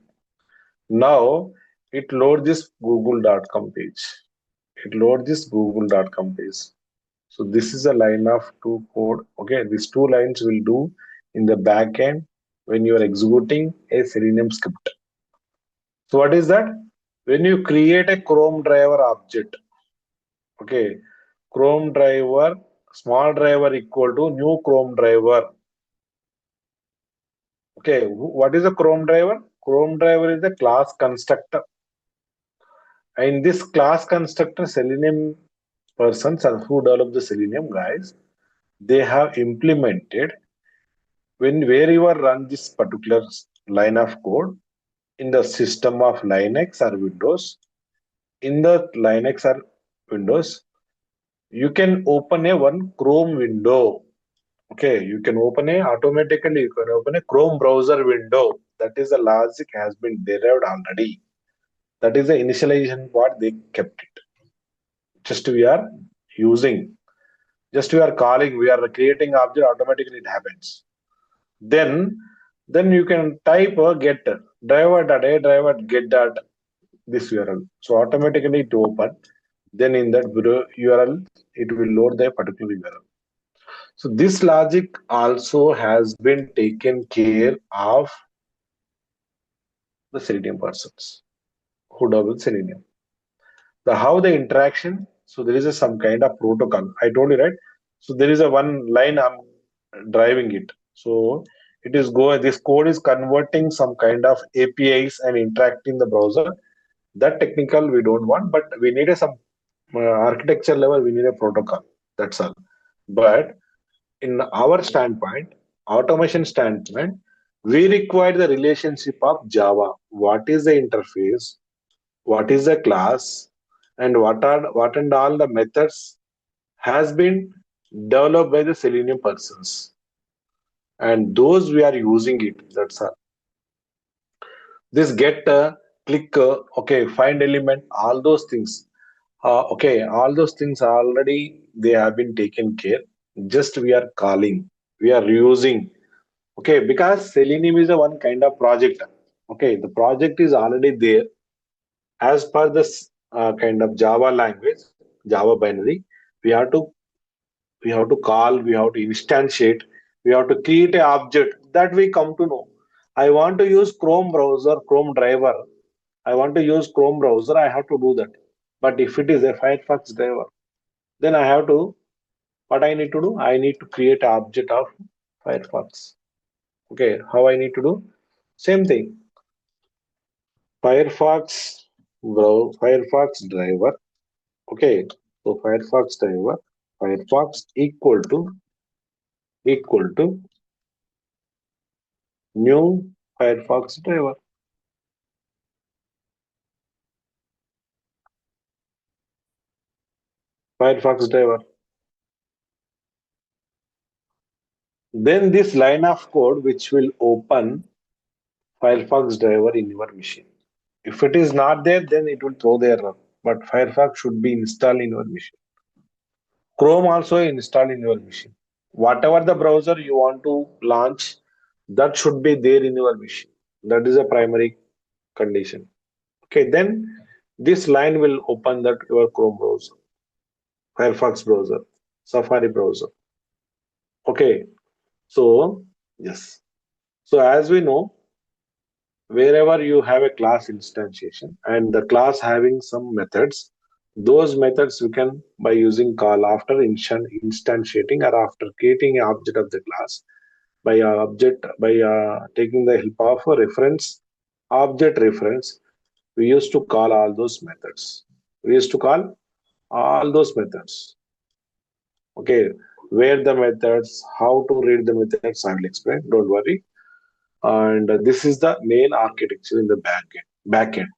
Now it load this google.com page. It load this google.com page. So this is a line of two code. Okay, these two lines will do in the back end when you are executing a Selenium script. So what is that? When you create a Chrome driver object, okay, Chrome driver, small driver equal to new Chrome driver. Okay, what is a Chrome driver? Chrome driver is a class constructor. In this class constructor, Selenium persons who develop the Selenium guys, they have implemented where you are run this particular line of code in the system of Linux or Windows. In the Linux or Windows, you can open a one Chrome window. Okay, you can automatically you can open a Chrome browser window. That is the logic has been derived already. That is the initialization what they kept it. Just we are using, just we are calling, we are creating object, automatically it happens. Then you can type get driver get that this URL. So automatically it open. Then in that URL, it will load the particular URL. So this logic also has been taken care of the Selenium persons who double Selenium. The how the interaction. So there is some kind of protocol. I told you right. So there is a one line I'm driving it. So it is going. This code is converting some kind of APIs and interacting the browser. That technical we don't want, but we need some architecture level. We need a protocol. That's all. But in our standpoint, automation standpoint, we require the relationship of Java. What is the interface? What is the class? And what and all the methods has been developed by the Selenium persons. And those we are using it. That's all. This get, click, okay, find element, all those things. Okay, all those things already they have been taken care. Just we are calling, we are using. Okay, because Selenium is a one kind of project. Okay, the project is already there as per this kind of Java language, Java binary. We have to call, we have to instantiate, we have to create an object that we come to know. I want to use Chrome browser, Chrome driver. I want to use Chrome browser. I have to do that. But if it is a Firefox driver, then I have to, what I need to do? I need to create an object of Firefox. Okay, how I need to do? Same thing. Firefox driver. Okay, so Firefox driver, Firefox equal to equal to new Firefox driver. Firefox driver. Then this line of code which will open Firefox driver in your machine. If it is not there, then it will throw the error. But Firefox should be installed in your machine. Chrome also installed in your machine. Whatever the browser you want to launch, that should be there in your machine. That is a primary condition. Okay, then this line will open that your Chrome browser, Firefox browser, Safari browser. Okay, so yes. So as we know, wherever you have a class instantiation and the class having some methods, those methods we can by using call after instantiating or after creating an object of the class by taking the help of a reference object reference. We used to call all those methods. We used to call all those methods. Okay, where the methods, how to read the methods, I will explain. Don't worry. And this is the main architecture in the backend.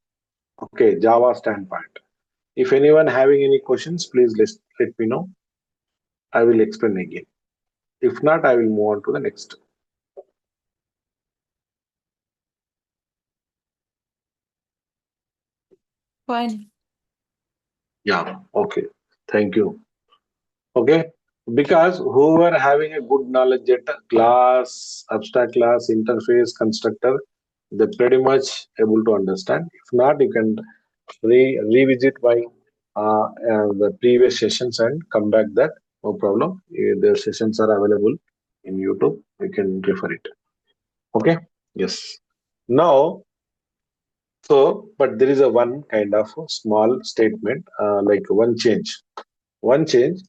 Okay, Java standpoint. If anyone having any questions, please let me know. I will explain again. If not, I will move on to the next. Fine. Yeah, okay. Thank you. Okay, because whoever having a good knowledge at class, abstract class, interface, constructor, they pretty much able to understand. If not, you can revisit by the previous sessions and come back that, no problem. The sessions are available in YouTube. You can refer it. Okay. Yes. Now, so but there is a one kind of small statement, like one change. One change.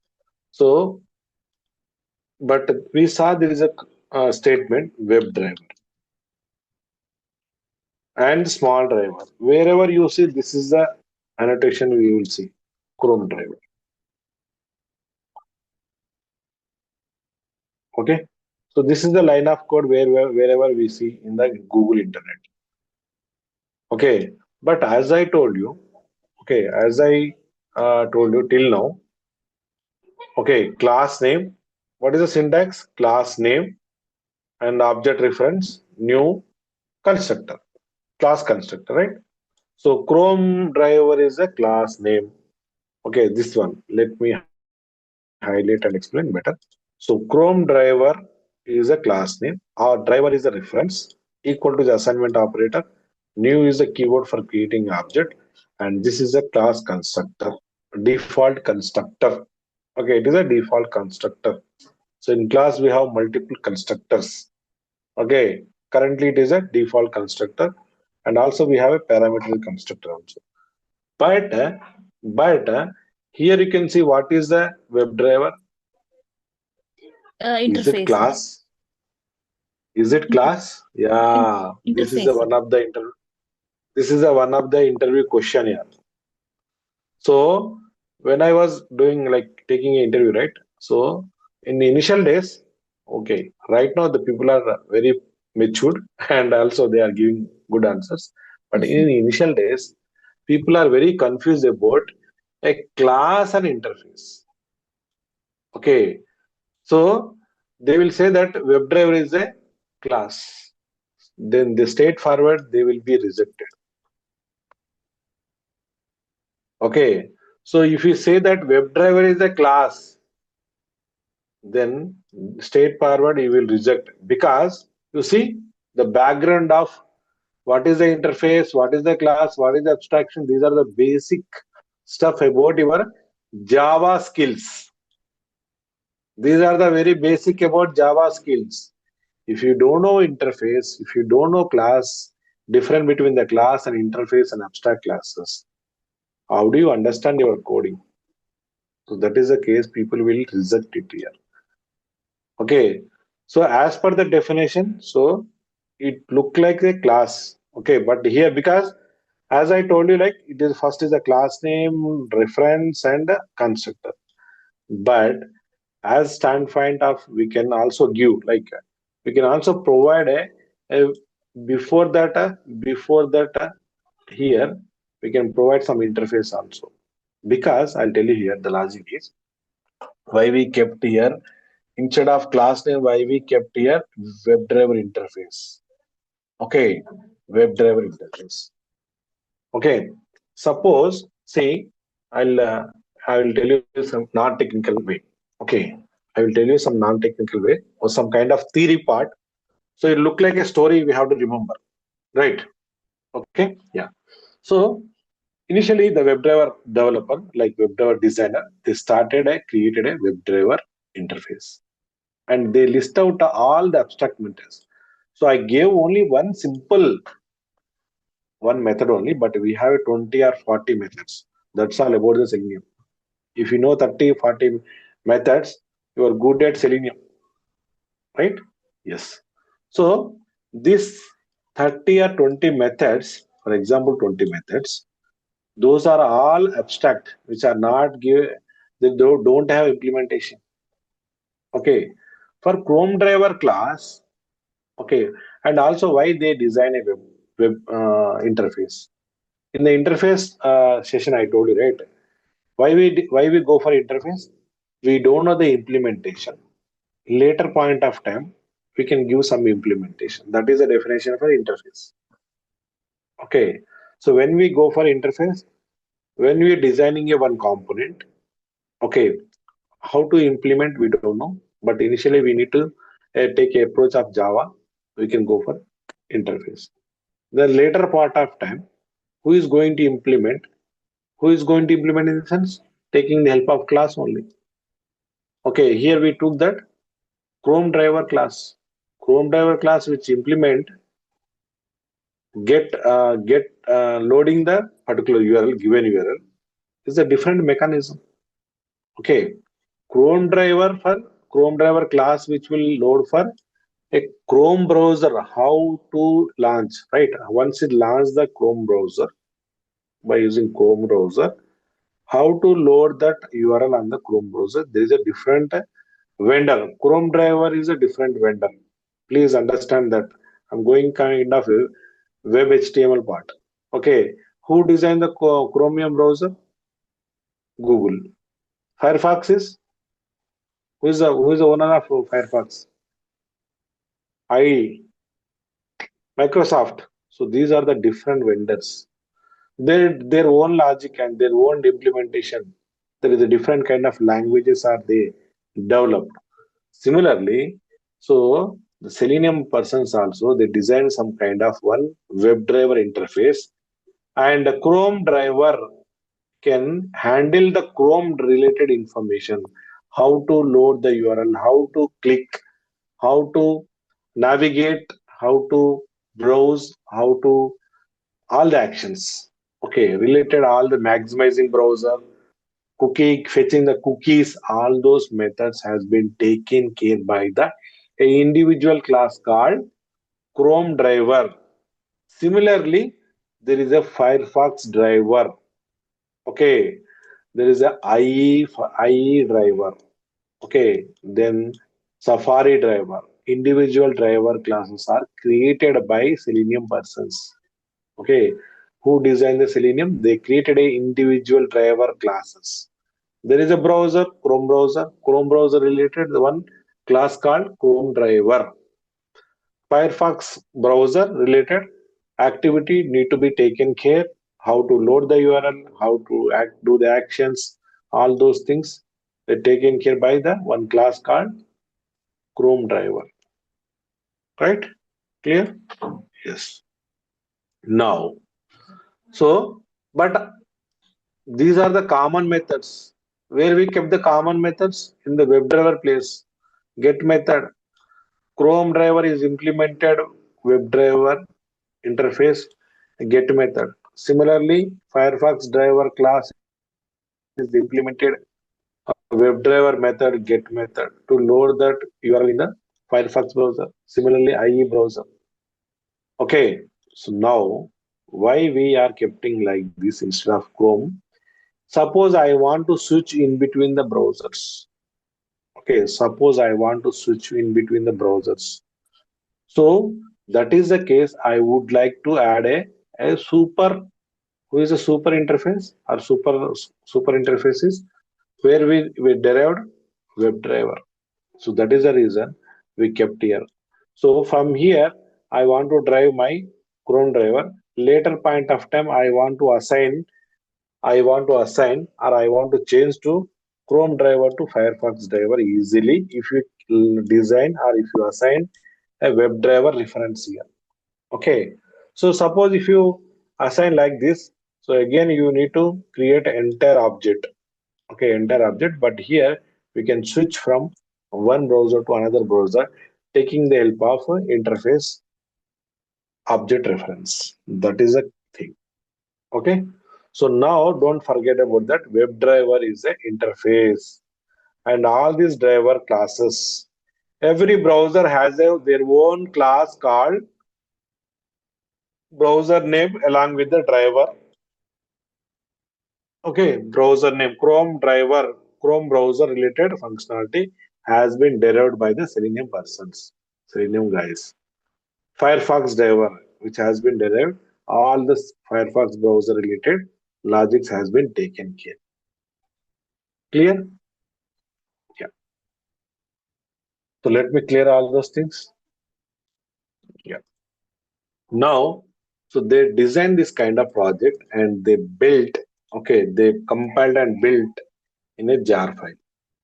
So, but we saw there is a statement Webdriver and small driver. Wherever you see, this is the annotation we will see Chrome driver. Okay. So this is the line of code wherever we see in the Google Internet. Okay. But as I told you, okay, as I told you till now, okay, class name. What is the syntax? Class name and object reference, new constructor, class constructor, right? So Chrome driver is a class name. Okay, this one. Let me highlight and explain better. So Chrome driver is a class name. Our driver is a reference equal to the assignment operator. New is a keyword for creating object, and this is a class constructor, default constructor. Okay, it is a default constructor. So in class we have multiple constructors. Okay, currently it is a default constructor, and also we have a parameter constructor also. But here you can see what is the WebDriver. Is it Interface. class? Is it class? Yeah. This is Interface. this is a one of the interview question here. So when I was doing like taking an interview, right? So in the initial days, okay, right now the people are very matured and also they are giving good answers. But in the initial days, people are very confused about a class and interface. Okay, so they will say that WebDriver is a class. Then the straightforward they will be rejected. Okay, so if you say that WebDriver is a class, then straightforward you will reject, because you see the background of what is the interface, what is the class, what is the abstraction. These are the basic stuff about your Java skills. These are the very basic about Java skills. If you don't know interface, if you don't know class, difference between the class and interface and abstract classes, how do you understand your coding? So that is the case, people will reject it here. Okay, so as per the definition, so it look like a class. Okay, but here, because as I told you, like it is first is a class name, reference, and a constructor. But as standpoint of we can also give like we can also provide a before that here we can provide some interface also, because I'll tell you here the logic is why we kept here instead of class name, why we kept here WebDriver interface. Okay, WebDriver interface. Okay, suppose see I will tell you some non-technical way. Okay, I will tell you some non-technical way or some kind of theory part. So it look like a story we have to remember, right? Okay, yeah. So initially the WebDriver developer, like WebDriver designer, they created a WebDriver interface, and they list out all the abstract methods. So I gave only one method only, but we have 20 or 40 methods. That's all about the Selenium. If you know 30, 40 methods, you are good at Selenium, right? Yes. So this 30 or 20 methods, for example, 20 methods, those are all abstract, which are not give, they don't have implementation. Okay. For Chrome driver class, okay, and also why they design a web interface. In the interface session, I told you, right? Why we go for interface? We don't know the implementation. Later point of time, we can give some implementation. That is the definition for interface. Okay. So when we go for interface, when we are designing a one component, okay, how to implement we don't know, but initially we need to take a approach of Java. We can go for interface. The later part of time, who is going to implement? Who is going to implement in the sense taking the help of class only. Okay, here we took that Chrome driver class. Chrome driver class which implement get loading the particular URL, given URL is a different mechanism. Okay, Chrome driver for Chrome driver class which will load for a Chrome browser, how to launch, right? Once it launches the Chrome browser by using Chrome browser, how to load that URL on the Chrome browser. There is a different vendor. Chrome driver is a different vendor. Please understand that. I'm going kind of a web HTML part. Okay. Who designed the Chromium browser? Google. Firefox is who is the owner of Firefox? I Microsoft. So these are the different vendors. Their own logic and their own implementation. There is a different kind of languages are they developed. Similarly, so the Selenium persons also they design some kind of one WebDriver interface, and the Chrome driver can handle the Chrome related information, how to load the URL, how to click, how to navigate, how to browse, how to all the actions. Okay, related all the maximizing browser, cookie fetching the cookies, all those methods has been taken care by the a individual class called Chrome driver. Similarly, there is a Firefox driver. Okay, there is a IE driver. Okay, then Safari driver. Individual driver classes are created by Selenium persons. Okay, who designed the Selenium? They created a individual driver classes. There is a browser, Chrome browser related the one class called Chrome driver. Firefox browser related activity need to be taken care. How to load the URL, how to do the actions, all those things are taken care by the one class called Chrome driver. Right? Clear? Yes. Now, so but these are the common methods. Where we kept the common methods in the WebDriver place. Get method. Chrome driver is implemented WebDriver interface get method. Similarly, Firefox driver class is implemented WebDriver method get method to load that URL in the Firefox browser. Similarly, IE browser. Okay, so now why we are keeping like this instead of Chrome? Suppose I want to switch in between the browsers. Okay, suppose I want to switch in between the browsers. So that is the case. I would like to add a super, who is a super interface or super interfaces where we derived WebDriver. So that is the reason we kept here. So from here, I want to drive my Chrome driver. Later point of time, I want to assign or I want to change to Chrome driver to Firefox driver easily if you design or if you assign a WebDriver reference here. Okay. So suppose if you assign like this, so again you need to create an entire object. Okay, entire object. But here we can switch from one browser to another browser, taking the help of interface object reference. That is a thing. Okay. So now don't forget about that. WebDriver is a interface, and all these driver classes. Every browser has their own class called browser name along with the driver. Okay, browser name Chrome browser related functionality has been derived by the Selenium persons, Selenium guys. Firefox driver, which has been derived, all the Firefox browser related logics has been taken care. Clear? Yeah. So let me clear all those things. Yeah. Now, so they designed this kind of project and they built, okay, they compiled and built in a jar file.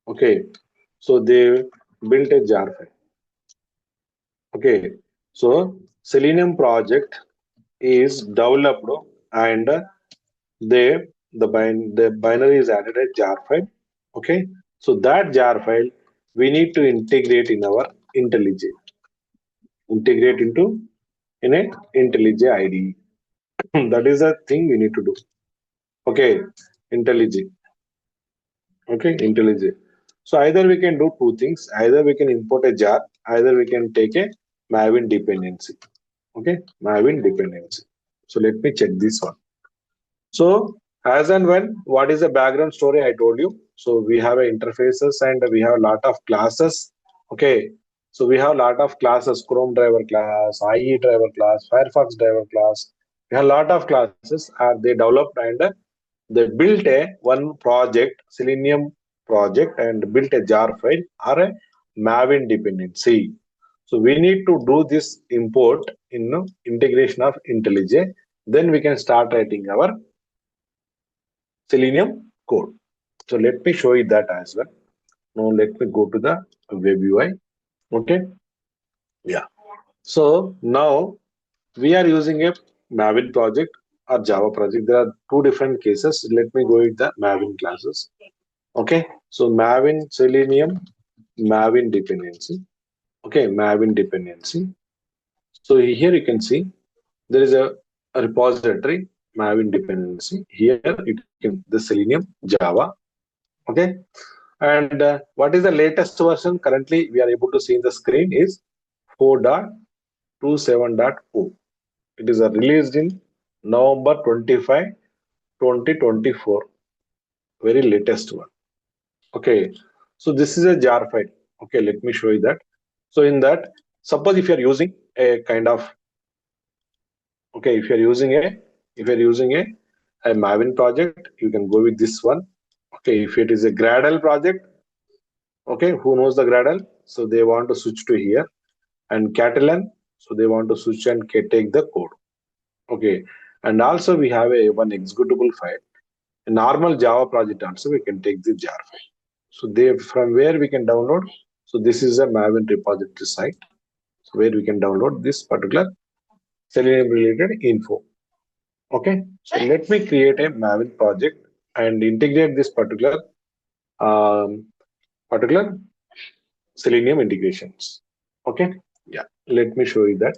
Okay, so they built a jar file. Okay, so Selenium project is developed and they the binary is added a jar file. Okay, so that jar file we need to integrate in our IntelliJ. Integrate in a IntelliJ IDE. That is the thing we need to do. Okay, IntelliJ. Okay, IntelliJ. So either we can do two things. Either we can import a jar. Either we can take a Maven dependency. Okay, Maven dependency. So let me check this one. So as and when, what is the background story I told you? So we have a interfaces and we have a lot of classes. Okay, so we have a lot of classes: Chrome driver class, IE driver class, Firefox driver class. We have a lot of classes. Are they developed and they built a one project, Selenium project, and built a jar file or a Maven dependency. So we need to do this import in integration of IntelliJ. Then we can start writing our Selenium code. So let me show you that as well. Now let me go to the web UI. Okay. Yeah. So now we are using a Maven project or Java project. There are two different cases. Let me go with the Maven classes. Okay. So Maven Selenium Maven dependency. Okay. Maven dependency. So here you can see there is a repository Maven dependency. Here you can the Selenium Java. Okay. And what is the latest version currently we are able to see in the screen is 4.27.0. It is released in November 25, 2024. Very latest one. Okay. So this is a jar file. Okay. Let me show you that. So in that, suppose if you are using a kind of, okay, if you're using a Maven project, you can go with this one. Okay. If it is a Gradle project, okay, who knows the Gradle? So they want to switch to here. And Catalan, so they want to switch and take the code. Okay, and also we have a one executable file. A normal Java project also we can take the jar file. So they from where we can download. So this is a Maven repository site, so where we can download this particular Selenium related info. Okay, so let me create a Maven project and integrate this um, particular Selenium integrations. Okay, yeah, let me show you that.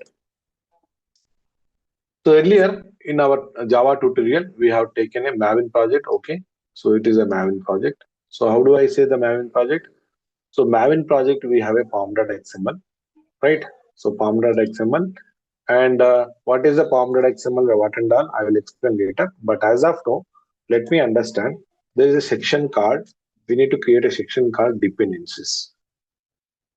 So earlier in our Java tutorial, we have taken a Maven project. Okay, so it is a Maven project. So how do I say the Maven project? So Maven project, we have a pom.xml, right? So pom.xml, and what is the pom.xml, what and all, I will explain later. But as of now, let me understand. There is a section called we need to create a section called dependencies.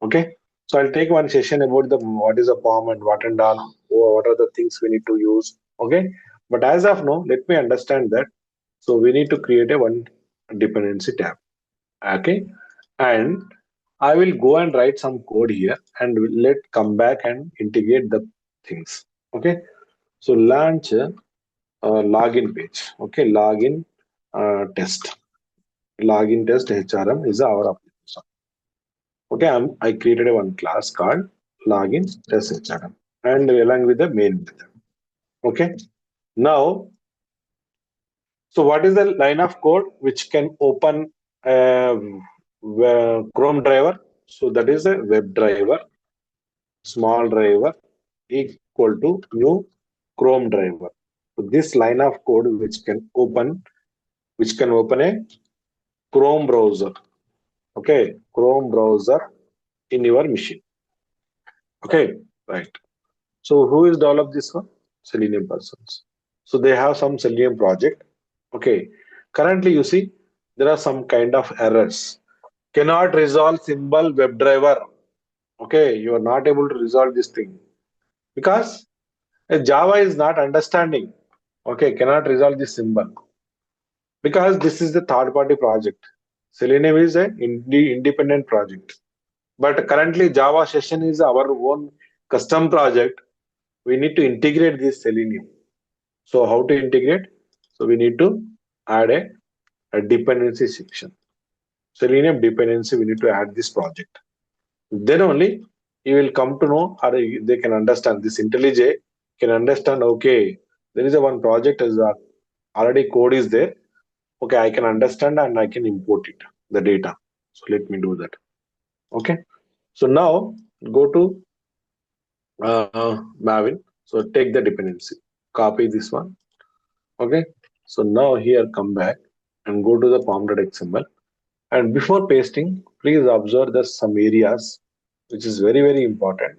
Okay. So I'll take one session about the what is a POM and what and all, or what are the things we need to use. Okay. But as of now, let me understand that. So we need to create a one dependency tab. Okay. And I will go and write some code here and let come back and integrate the things. Okay. So launch a login page. Okay. Login test. Login test HRM is our application. Okay. I created a one class called login test HRM and along with the main method. Okay. Now, so what is the line of code which can open Chrome driver? So that is a web driver, small driver equal to new Chrome driver. So this line of code which can open a Chrome browser. Okay, Chrome browser in your machine. Okay, right. So who is developed this one? Selenium persons. So they have some Selenium project. Okay. Currently, you see there are some kind of errors. Cannot resolve symbol WebDriver. Okay, you are not able to resolve this thing because Java is not understanding. Okay, cannot resolve this symbol because this is the third-party project. Selenium is an independent project, but currently Java session is our own custom project. We need to integrate this Selenium. So how to integrate? So we need to add a dependency section. Selenium dependency, we need to add this project. Then only you will come to know, or they can understand, this IntelliJ can understand, okay, there is a one project is already code is there. Okay, I can understand and I can import it, the data. So let me do that. Okay. So now go to Maven. So take the dependency, copy this one. Okay. So now here come back and go to the pom.xml. And before pasting, please observe the some areas which is very, very important.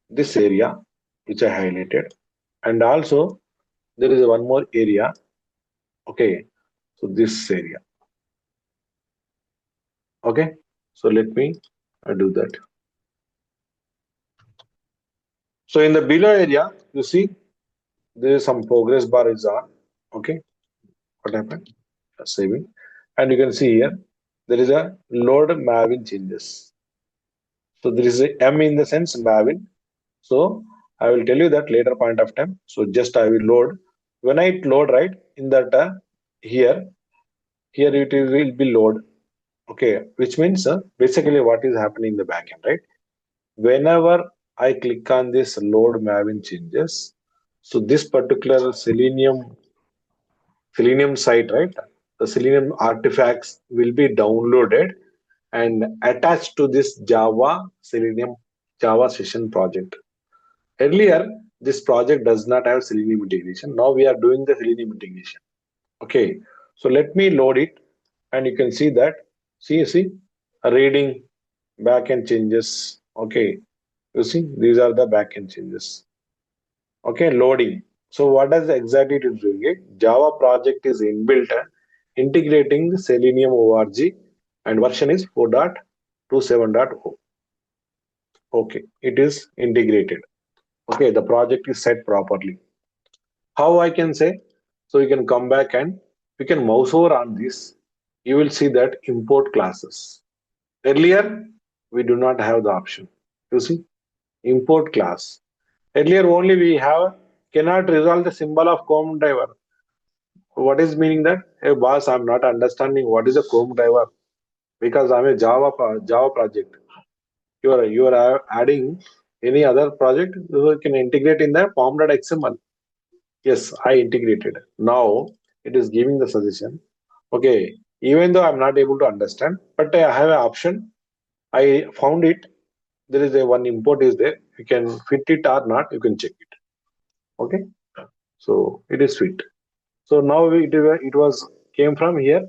This area which I highlighted. And also there is one more area. Okay. So this area. Okay. So let me do that. So in the below area, you see there is some progress bar is on. Okay. What happened? Saving. And you can see here there is a load Maven changes. So there is a M in the sense Maven. So I will tell you that later point of time. So just I will load. When I load, right, in that here will be load. Okay, which means basically what is happening in the backend, right? Whenever I click on this load Maven changes, so this particular Selenium site, right? The Selenium artifacts will be downloaded and attached to this Selenium Java session project. Earlier, this project does not have Selenium integration. Now we are doing the Selenium integration. Okay, so let me load it, and you can see that. See, reading backend changes. Okay, you see these are the backend changes. Okay, loading. So what does exactly it is doing? It Java project is inbuilt, integrating the Selenium org, and version is 4.27.0. Okay, it is integrated. Okay, the project is set properly. How I can say? So you can come back and you can mouse over on this. You will see that import classes. Earlier, we do not have the option. You see, import class. Earlier only we have cannot resolve the symbol of Chrome driver. What is meaning that? Hey boss, I'm not understanding what is a Chrome driver because I'm a Java project. You are adding any other project, you can integrate in the pom.xml. Yes, I integrated. Now it is giving the suggestion. Okay, even though I'm not able to understand, but I have an option. I found it. There is a one import is there. You can fit it or not. You can check it. Okay, so it is fit. So now it was came from here.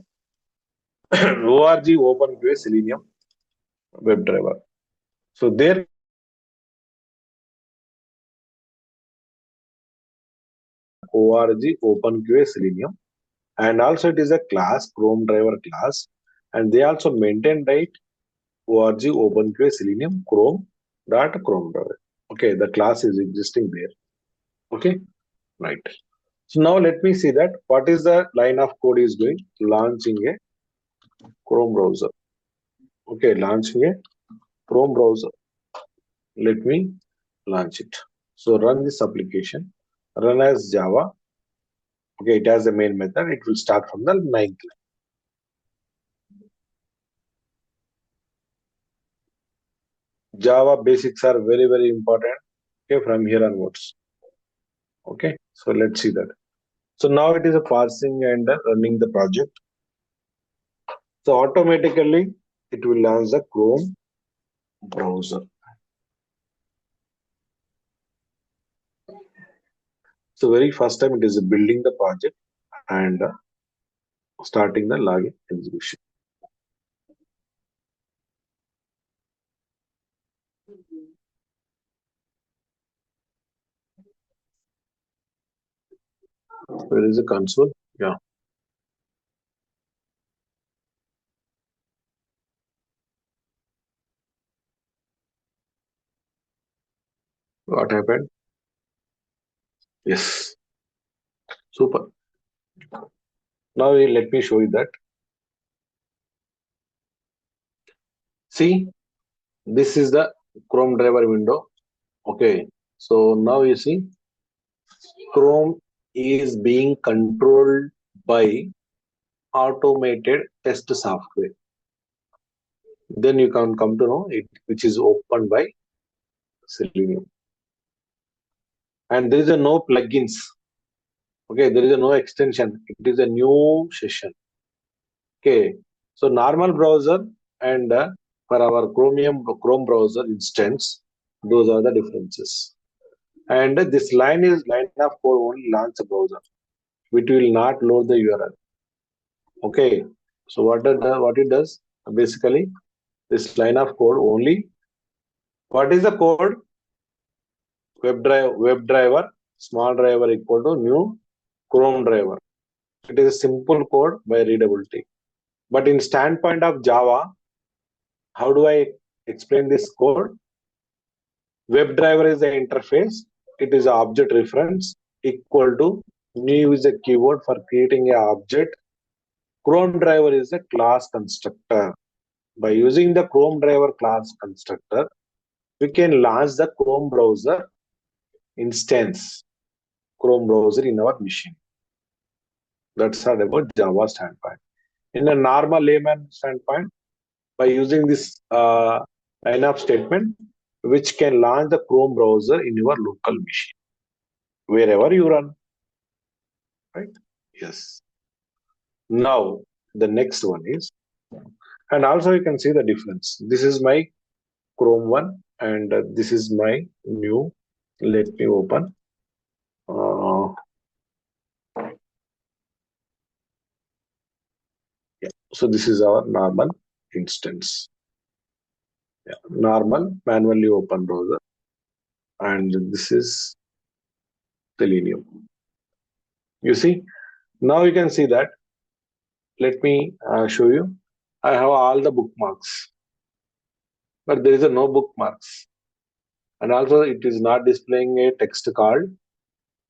org OpenQA Selenium WebDriver. So there org OpenQA Selenium, and also it is a class Chrome driver class, and they also maintain right org OpenQA Selenium Chrome dot Chrome driver. Okay, the class is existing there. Okay, right. So now let me see that what is the line of code is going launching a Chrome browser. Okay, launching a Chrome browser. Let me launch it. So run this application. Run as Java. Okay, it has a main method. It will start from the 9th line. Java basics are very, very important. Okay, from here onwards. Okay, so let's see that. So now it is a parsing and running the project. So automatically it will launch the Chrome browser. So very first time it is building the project and starting the login execution. Where is the console? Yeah. What happened? Yes. Super. Now let me show you that. See, this is the Chrome driver window. Okay. So now you see Chrome is being controlled by automated test software. Then you can come to know it, which is opened by Selenium. And there is a no plugins. Okay, there is a no extension. It is a new session. Okay, so normal browser and for our Chrome browser instance, those are the differences. And this line is line of code only launch a browser, which will not load the URL. Okay, so what it does basically, this line of code only. What is the code? Webdriver small driver equal to new Chrome driver. It is a simple code by readability. But in standpoint of Java, how do I explain this code? Webdriver is the interface. It is object reference equal to new is a keyword for creating a object. Chrome driver is a class constructor. By using the Chrome driver class constructor, we can launch the Chrome browser instance, Chrome browser in our machine. That's all about Java standpoint. In a normal layman standpoint, by using this line of statement, which can launch the Chrome browser in your local machine, wherever you run. Right? Yes. Now, the next one is, and also you can see the difference. This is my Chrome one, and this is my new. Let me open. Yeah. So this is our normal instance. Yeah. Normal manually open browser, and this is Selenium. You see, now you can see that. Let me show you. I have all the bookmarks, but there is a no bookmarks, and also it is not displaying a text card.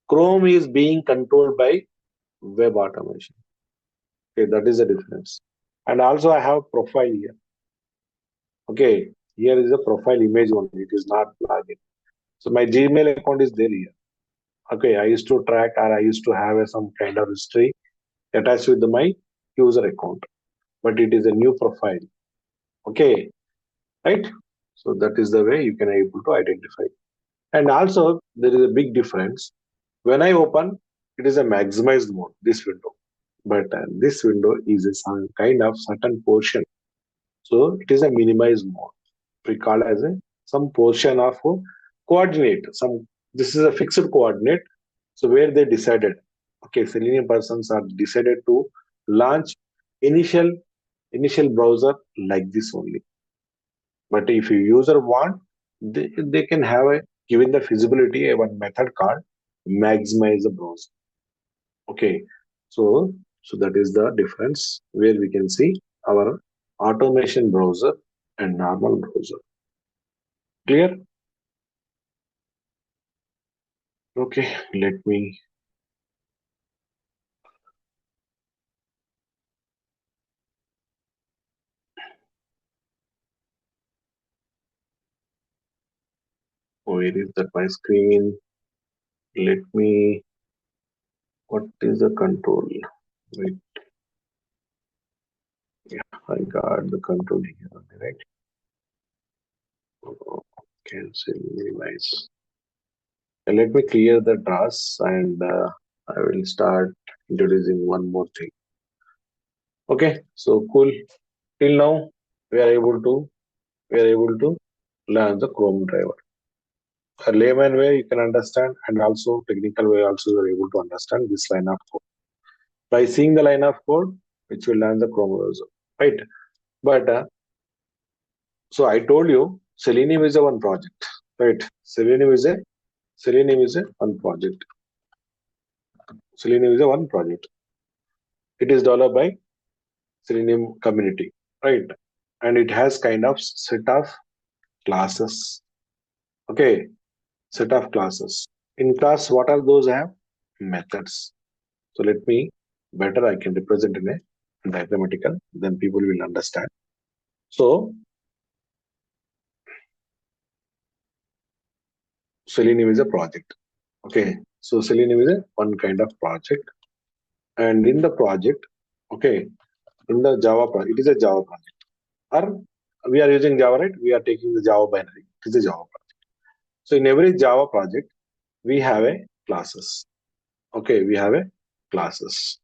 Chrome is being controlled by web automation. Okay, that is the difference. And also I have profile here. Okay, here is a profile image only. It is not login. So my Gmail account is there here. Okay, I used to track or I used to have some kind of history attached with my user account, but it is a new profile. Okay, right? So that is the way you can able to identify. And also there is a big difference. When I open, it is a maximized mode, this window. But this window is a some kind of certain portion. So it is a minimized mode. We call as a some portion of coordinate. This is a fixed coordinate. So where they decided, okay, Selenium persons are decided to launch initial browser like this only. But if you user want, they can have a given the feasibility a one method called maximize the browser. Okay, so that is the difference where we can see our automation browser, and normal browser. Clear? Okay, let me. Where is that my screen? Let me. What is the control? Wait, I got the control here, right? Oh, cancel, minimize. Let me clear the draws and I will start introducing one more thing. Okay, so cool. Till now, we are able to learn the Chrome driver. A layman way you can understand, and also technical way also you are able to understand this line of code. By seeing the line of code, which will learn the Chrome browser, right? But so I told you, Selenium is a one project, right? Selenium is a one project. Selenium is a one project. It is developed by Selenium community, right? And it has kind of set of classes. Okay, set of classes. In class, what are those? I have methods. So let me better I can represent in a diagrammatical, then people will understand. So Selenium is a project. Okay, so Selenium is a one kind of project, and in the project, okay, in the Java project, it is a Java project. Or we are using Java, right? We are taking the Java binary. It is a Java project. So in every Java project, we have a classes. Okay, we have a classes,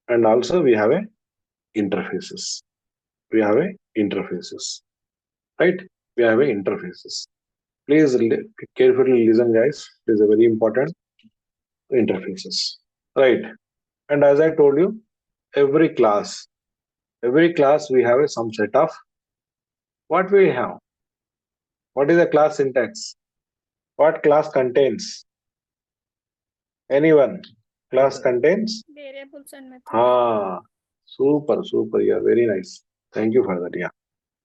and also we have a interfaces. We have a interfaces, right? We have a interfaces. Please carefully listen, guys. It is a very important interfaces, right? And as I told you, every class we have a some set of what we have. What is the class syntax? What class contains? Anyone? Class contains? Variables and methods. Ah, super. Yeah, very nice. Thank you for that. Yeah.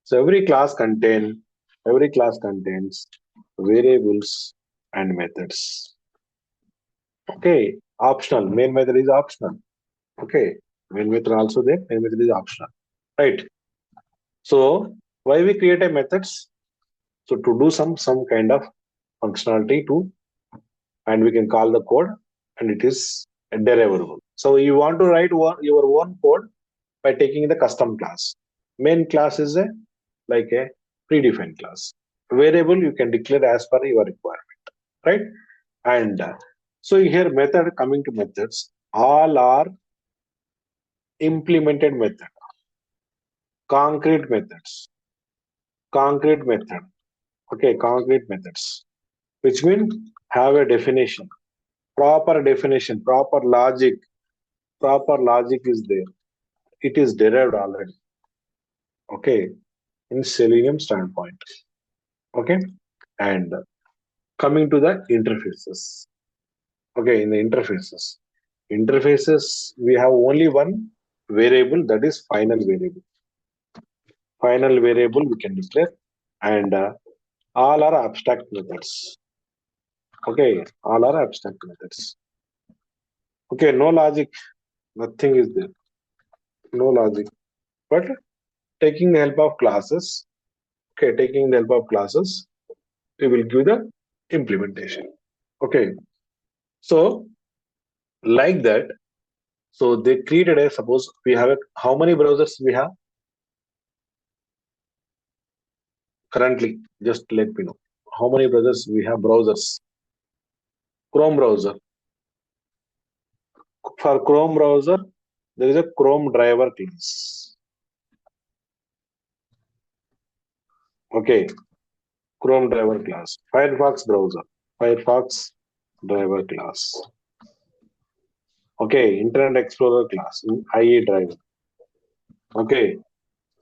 So every class contains variables and methods. Okay, optional. Main method is optional. Okay, main method also there. Main method is optional, right? So why we create a methods? So to do some kind of functionality to, and we can call the code, and it is deliverable. So you want to write your own code by taking the custom class. Main class is like a predefined class. Variable you can declare as per your requirement, right? And so here method, coming to methods, all are implemented method, concrete methods, concrete method. Okay, concrete methods, which means have a definition, proper definition, proper logic is there. It is derived already. Okay, in Selenium standpoint. Okay, and coming to the interfaces. Okay, in the interfaces we have only one variable, that is final variable. Final variable we can declare, and all are abstract methods. Okay, all are abstract methods. Okay, no logic, nothing is there, no logic. But taking the help of classes, okay, taking the help of classes, we will give the implementation. Okay, so like that, so they created a, suppose we have how many browsers we have currently? Just let me know how many browsers we have. Browsers, Chrome browser. For Chrome browser, there is a Chrome driver class. Okay, Chrome driver class. Firefox browser, Firefox driver class. Okay, Internet Explorer class, IE driver. Okay,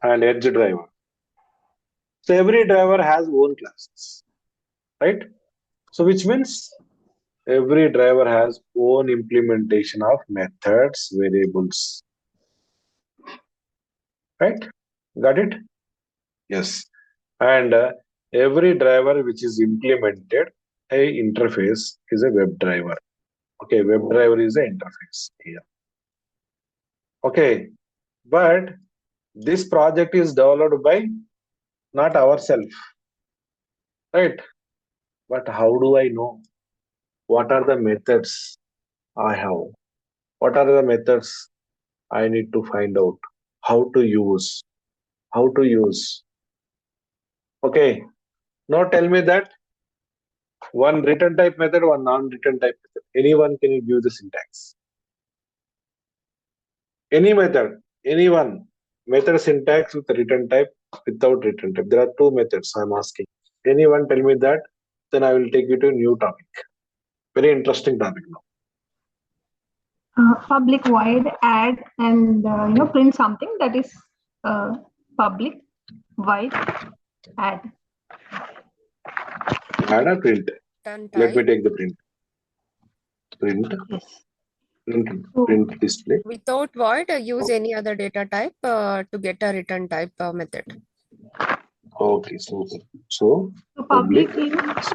and Edge driver. So every driver has own classes, right? So which means every driver has own implementation of methods, variables. right? Got it? Yes. And every driver which is implemented a interface is a WebDriver. Okay, WebDriver is an interface here. Okay, but this project is developed by not ourselves, right? But how do I know? What are the methods I have? What are the methods I need to find out? How to use? How to use? Okay, now tell me that one written type method, one non-written type method. Anyone can give the syntax. Any method, anyone. Method syntax with written type, without written type. There are two methods I'm asking. Anyone tell me that, then I will take you to a new topic. Very interesting topic now. Public void add and print something that is public void add. Add a print. Return Let me type. take the print. Print. Yes. Print display. Without void, use any other data type to get a return type method. Okay, so So public public is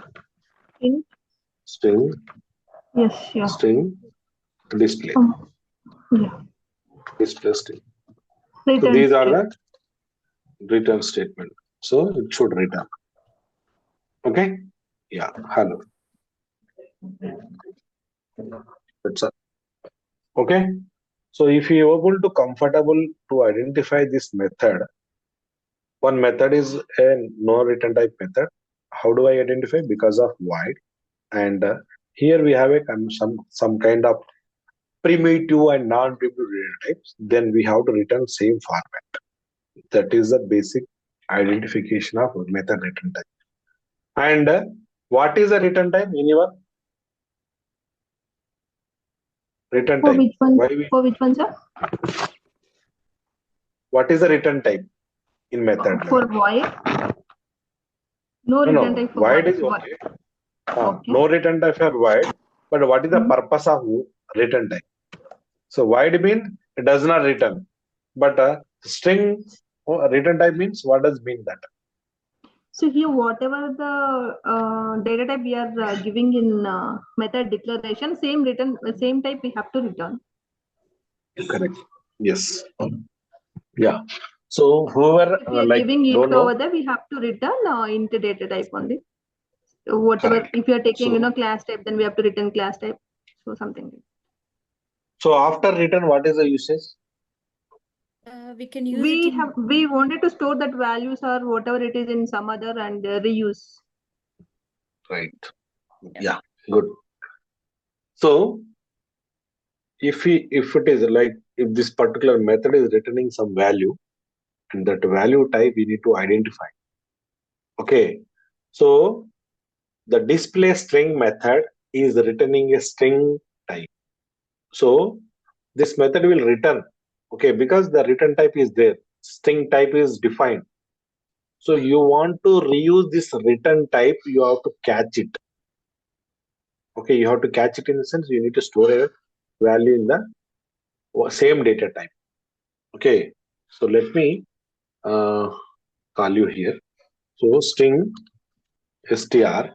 print. string Yes, yeah. string display. Yeah. Display string. So Return these are string. the return statement. So it should return. Okay? Yeah. Hello. That's all. Okay. So if you are able to comfortable to identify this method, one method is a no return type method. How do I identify? Because of void. And here we have a some kind of primitive and non-primitive data types. Then we have to return same format. That is the basic identification of method return type. And what is the return type? Anyone? Return For type. which one? Why we, For which one, sir? what is the return type in method? For void. No return type for Void void. is okay. Okay. No return type for void. But what is the purpose of return type? So void means it does not return. But string return type means what does mean that? So here, whatever the data type we are giving in method declaration, same type we have to return. Correct. Yes. Yeah. So whoever If we are giving it don't know, over there, we have to return into data type only. Whatever, correct. if you are taking So, class type, then we have to return class type. So something. so after return, what is the usage? We can use it in We wanted to store that values or whatever it is in some other and reuse. Right. Yeah. Good. So if it is like if this particular method is returning some value, and that value type we need to identify. Okay. So the display string method is returning a string type. So this method will return. Okay, because the return type is there, string type is defined. So you want to reuse this return type, you have to catch it. Okay, you have to catch it in the sense you need to store a value in the same data type. Okay, so let me call you here. So string str,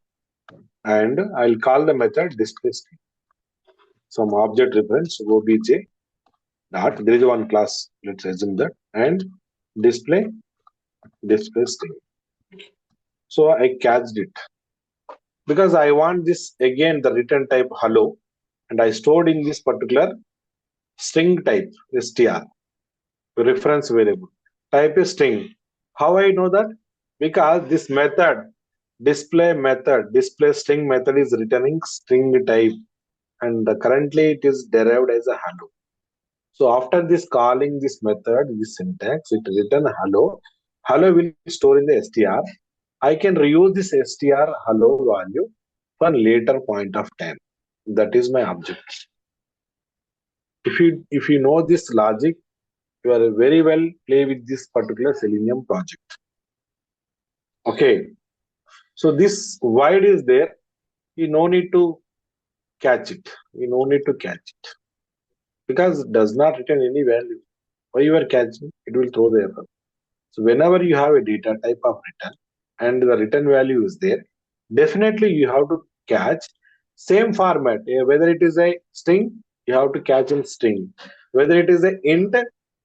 and I'll call the method display string. Some object reference obj dot. There is one class. Let's assume that, and display string. So I catched it because I want this again the return type hello, and I stored in this particular string type str reference variable. Type is string. How I know that? Because this method display string method is returning string type, and currently it is derived as a hello. So after this calling this method, this syntax, it return hello. Hello will store in the str. I can reuse this str hello value for later point of time. That is my object. If you know this logic, you are very well play with this particular Selenium project. Okay. So this void is there. You no need to catch it. You no need to catch it because it does not return any value. Why you are catching? it will throw the error. So whenever you have a data type of return and the return value is there, definitely you have to catch same format. Whether it is a string, you have to catch in string. Whether it is a int,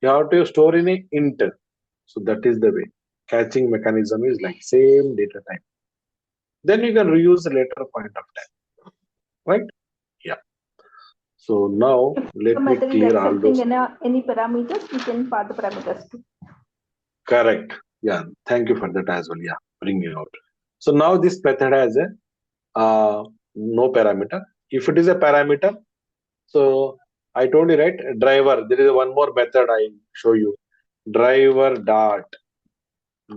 you have to store in a int. So that is the way. Catching mechanism is like same data type. Then you can reuse the later point of time. Right? Yeah. So now let The me method is clear all those. accepting any parameters, we can pass the parameters too. Correct. Yeah. Thank you for that as well. Yeah. Bring it out. So now this method has a no parameter. If it is a parameter, so I told you, right, driver, there is one more method I show you. Driver dot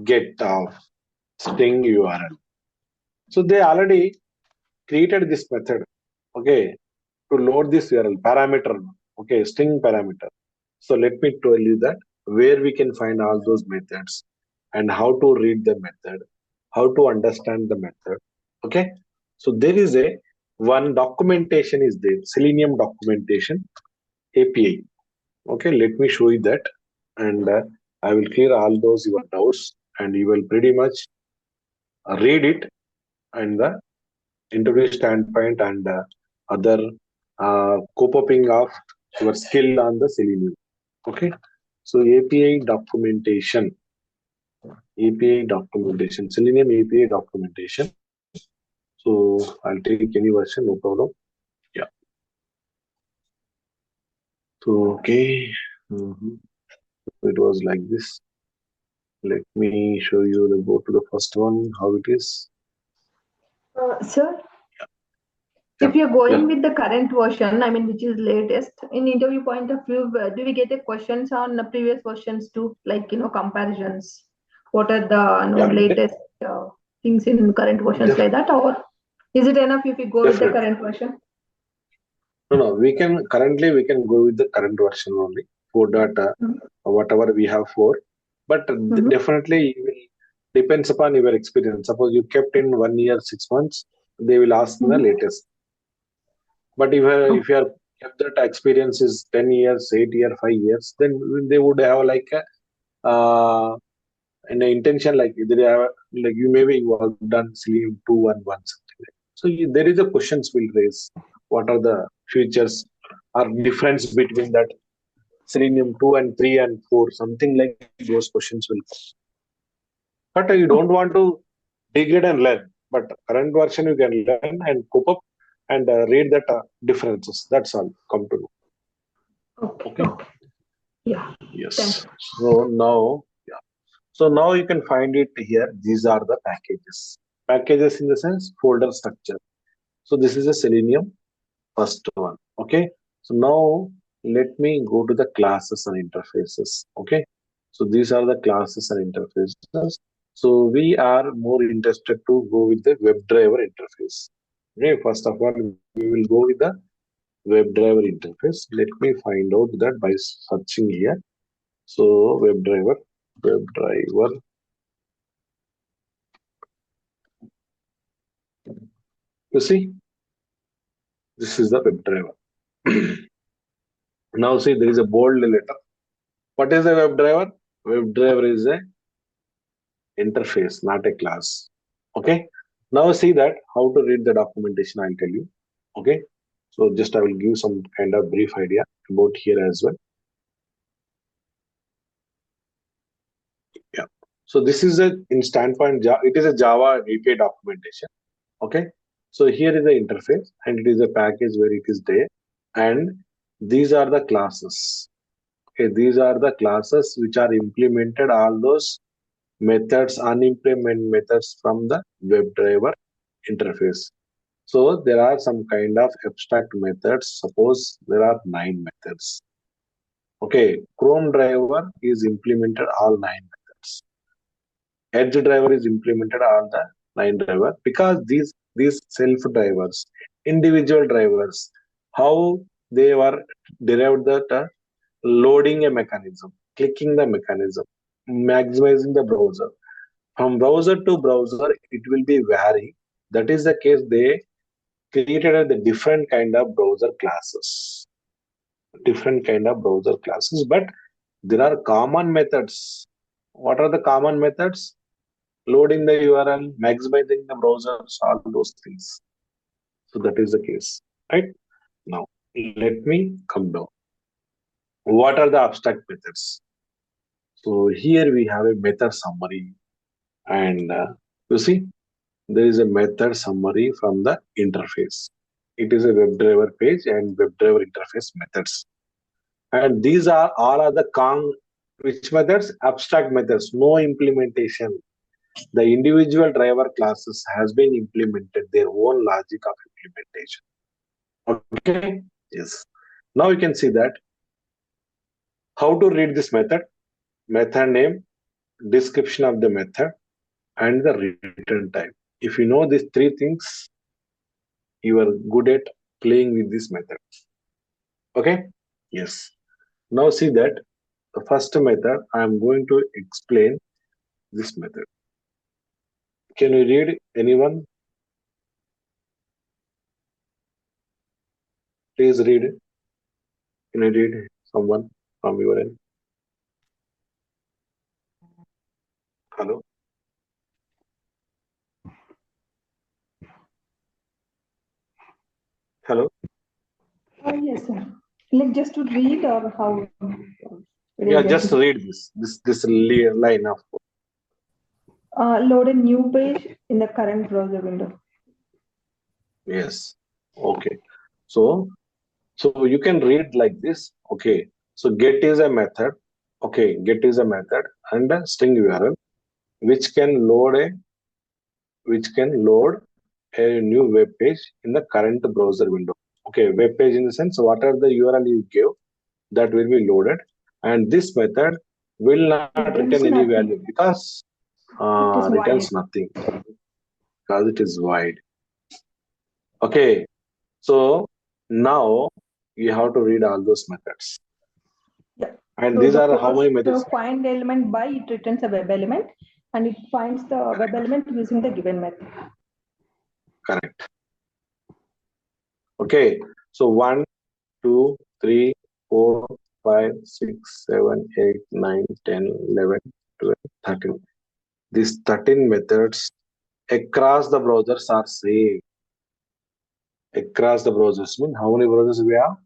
get of string URL. So they already created this method, okay, to load this URL parameter, okay, string parameter. So let me tell you that where we can find all those methods and how to read the method, how to understand the method. Okay. So there is a one documentation is there, Selenium documentation API. Okay, let me show you that, and I will clear all those your doubts, and you will pretty much read it and the interview standpoint and other coping of your skill on the Selenium. Okay, so API documentation, Selenium API documentation. So I'll take any version, no problem. Yeah. So okay, it was like this. Let me show you the go to the first one, how it is. Sir, Yeah. if you're going Yeah. with the current version, I mean, which is latest, in interview point of view, do we get the questions on the previous versions too, like, comparisons? What are the Yeah. latest things in current versions like that? Or is it enough if we go with the Definitely. current version? No, we can go with the current version only for data, whatever we have for. But definitely it will depends upon your experience. Suppose you kept in 1 year, 6 months, they will ask the latest. But if you are kept that experience is 10 years, 8 years, 5 years, then they would have like an intention like they have like you maybe you have done Selenium 2.1 something like. So there is a questions will raise. What are the features or difference between that Selenium 2 and 3 and 4, something like those questions will come. But you don't want to degrade and learn. But current version you can learn and cope up and read that differences. That's all come to know. Okay. Yeah. Yes. Thanks. So now, yeah. So now you can find it here. These are the packages. Packages in the sense folder structure. So this is a Selenium first one. Okay. So now let me go to the classes and interfaces. Okay. So these are the classes and interfaces. So we are more interested to go with the Webdriver interface. Okay. First of all, we will go with the Webdriver interface. Let me find out that by searching here. So Webdriver. You see, this is the Webdriver. Now see, there is a bold letter. What is a Webdriver? Webdriver is a interface, not a class. Okay. Now see that how to read the documentation. I'll tell you. Okay. So just I will give some kind of brief idea about here as well. Yeah. So this is a in standpoint. It is a Java API documentation. Okay. So here is the interface, and it is a package where it is there, and these are the classes. Okay. These are the classes which are implemented. All those methods, unimplement methods from the WebDriver interface. So there are some kind of abstract methods. Suppose there are 9 methods. Okay, Chrome driver is implemented all 9 methods. Edge driver is implemented all the 9 driver because these self drivers, individual drivers, how they were derived that loading a mechanism, clicking the mechanism, maximizing the browser. From browser to browser, it will be vary. That is the case. They created the different kind of browser classes, but there are common methods. What are the common methods? Loading the URL, maximizing the browsers, all those things. So that is the case, right? Now, let me come down. What are the abstract methods? So here we have a method summary, and you see there is a method summary from the interface. It is a WebDriver page and WebDriver interface methods. And these are all are the which methods? Abstract methods, no implementation. The individual driver classes has been implemented their own logic of implementation. Okay, yes. Now you can see that how to read this method, method name, description of the method, and the return type. If you know these three things, you are good at playing with this method. Okay, yes. Now see that the first method, I am going to explain this method. Can you read, anyone? Please read. Can you read, someone from your end? Hello? Hello? Yes, sir. Like just to read or how? Yeah, just read this line of code. Load a new page in the current browser window. Yes. Okay. So you can read like this. Okay. So get is a method. Okay, get is a method and a string URL which can load a new web page in the current browser window. Okay, web page in the sense whatever the URL you give, that will be loaded, and this method will not return any value because returns nothing because it is void. Okay, so now you have to read all those methods. Yeah. And so these are how many methods? So find element by, it returns a web element and it finds the web element using the given method. Correct. Okay, so 1, 2, 3, 4, 5, 6, 7, 8, 9, 10, 11, 12, 13. These 13 methods across the browsers are same. Across the browsers mean how many browsers we have?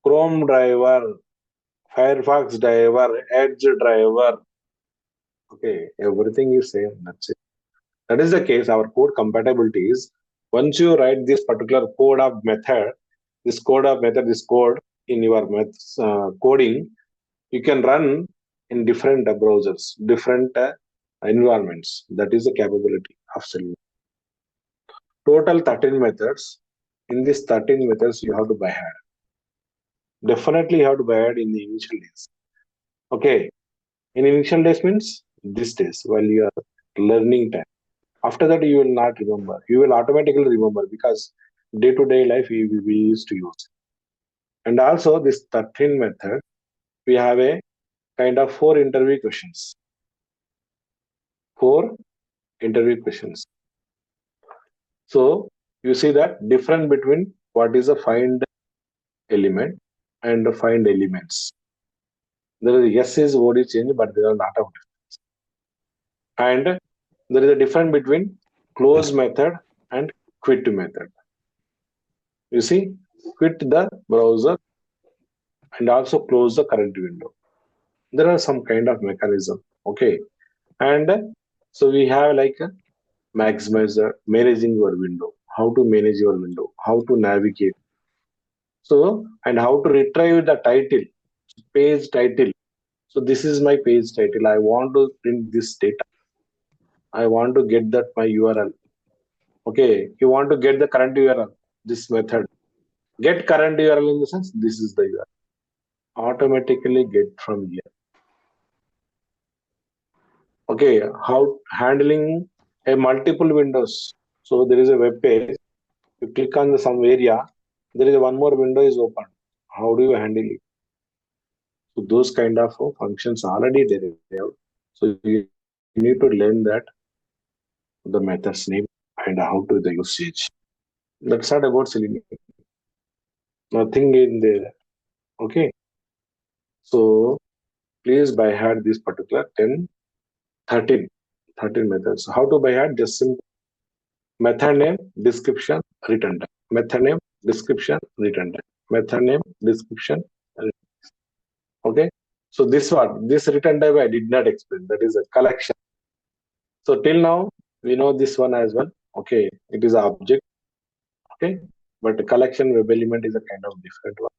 Chrome driver, Firefox driver, Edge driver. Okay, everything is same. That's it. That is the case. Our code compatibility is once you write this particular code of method, this code in your coding, you can run in different browsers, different environments. That is the capability of Selenium. Total 13 methods. In these 13 methods, you have to by hand. Definitely, you have to by hand in the initial days. Okay, in initial days means this days while you are learning time. After that, you will not remember. You will automatically remember because day-to-day life we used to use. And also this 13 method, we have a kind of 4 interview questions. 4 interview questions. So you see that difference between what is a find element and the find elements. There is yes is OD change, but there are lot of difference. And there is a difference between close method and quit method. You see, quit the browser and also close the current window. There are some kind of mechanism. Okay. And so we have like a maximizer, managing your window, how to manage your window, how to navigate. So, and how to retrieve the title, page title. So this is my page title. I want to print this data. I want to get that my URL. Okay. You want to get the current URL, this method. Get current URL in the sense, this is the URL. Automatically get from here. Okay, how handling a multiple windows. So there is a web page. You click on some area, there is one more window is open. How do you handle it? So those kind of functions already there. So you need to learn that the method's name and how to the usage. That's not about Selenium. Nothing in there. Okay. So please by heart this particular 10, 13 methods. How to by heart? Just simple method name, description, return type. Method name, description, return type. Method name, description, okay. So this return type I did not explain. That is a collection. So till now we know this one as well. Okay, it is an object. Okay, but the collection web element is a kind of different one.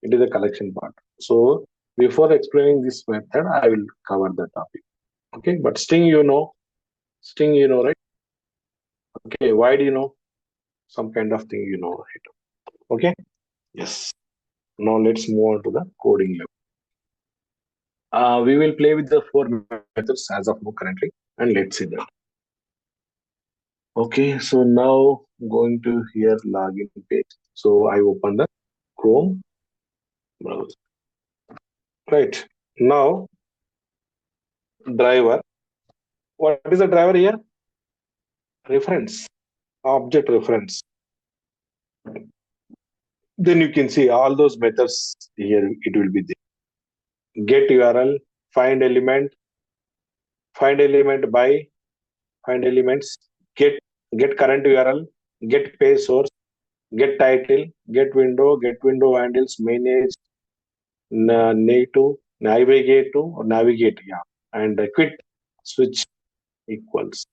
It is a collection part. So before explaining this method, I will cover the topic. Okay, but string you know, right? Okay, why do you know? Some kind of thing you know, right? Okay, yes. Now let's move on to the coding level. We will play with the 4 methods as of now currently, and let's see that. Okay, so now going to here login page. So I open the Chrome browser. Right now, driver. What is the driver here? Reference, object reference. Then you can see all those methods here. It will be there. Get URL, find element by, find elements, get current URL, get page source, get title, get window handles, manage, native, navigate to, or navigate, yeah, and quit, switch, equals.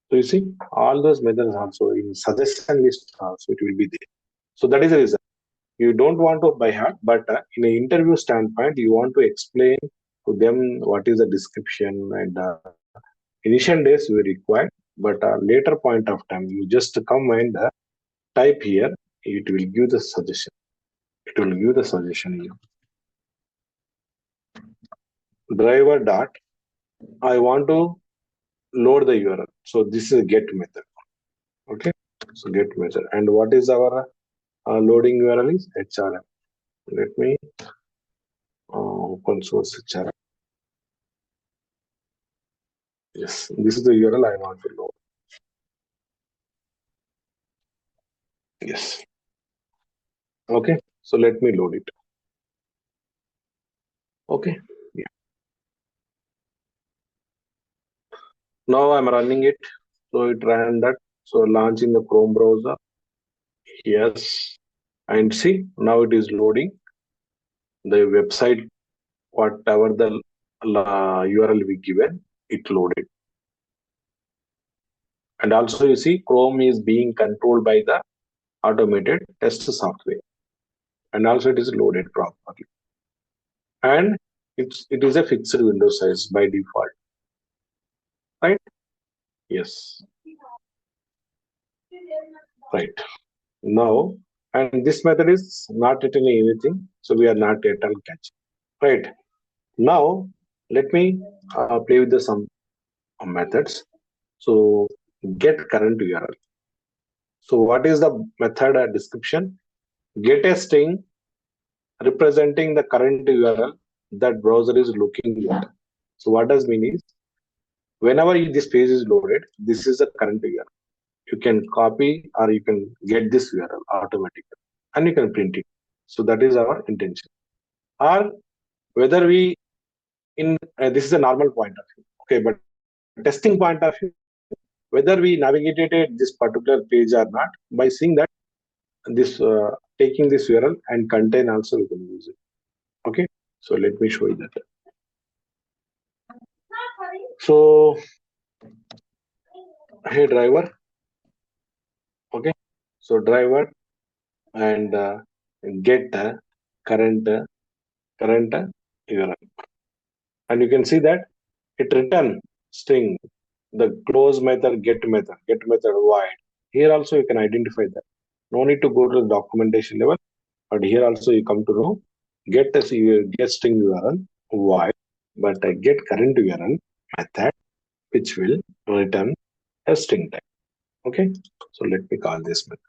So you see all those methods also in suggestion list also it will be there. So that is the reason you don't want to by heart, but in an interview standpoint, you want to explain to them what is the description, and initial days we require, but later point of time you just come and type here. It will give the suggestion. It will give the suggestion here. Driver dot. I want to load the URL. So this is a get method. Okay. So get method. And what is our loading URL is HRM. Let me open source HRM. Yes, this is the URL I want to load. Yes. Okay. So let me load it. Okay. Yeah. Now I'm running it. So it ran that. So launching the Chrome browser. Yes. And see, now it is loading the website, whatever the URL we given, it loaded. And also you see Chrome is being controlled by the automated test software. And also it is loaded properly. And it is a fixed window size by default. Right? Yes. Right. Now, and this method is not returning anything, so we are not yet on catch. Right. Now, let me play with some methods. So, get current URL. So, what is the method description? Get a string representing the current URL that browser is looking at. So, what does mean is, whenever this page is loaded, this is the current URL. You can copy or you can get this URL automatically and you can print it. So that is our intention. Or whether we this is a normal point of view. Okay, but testing point of view, whether we navigated this particular page or not, by seeing that this taking this URL and contain also we can use it. Okay, so let me show you that. So hey driver. Okay, so driver and get current URL, and you can see that it return string, the close method, get method void. Here also you can identify that. No need to go to the documentation level, but here also you come to know get string URL void, but get current URL method which will return a string type. Okay, so let me call this method.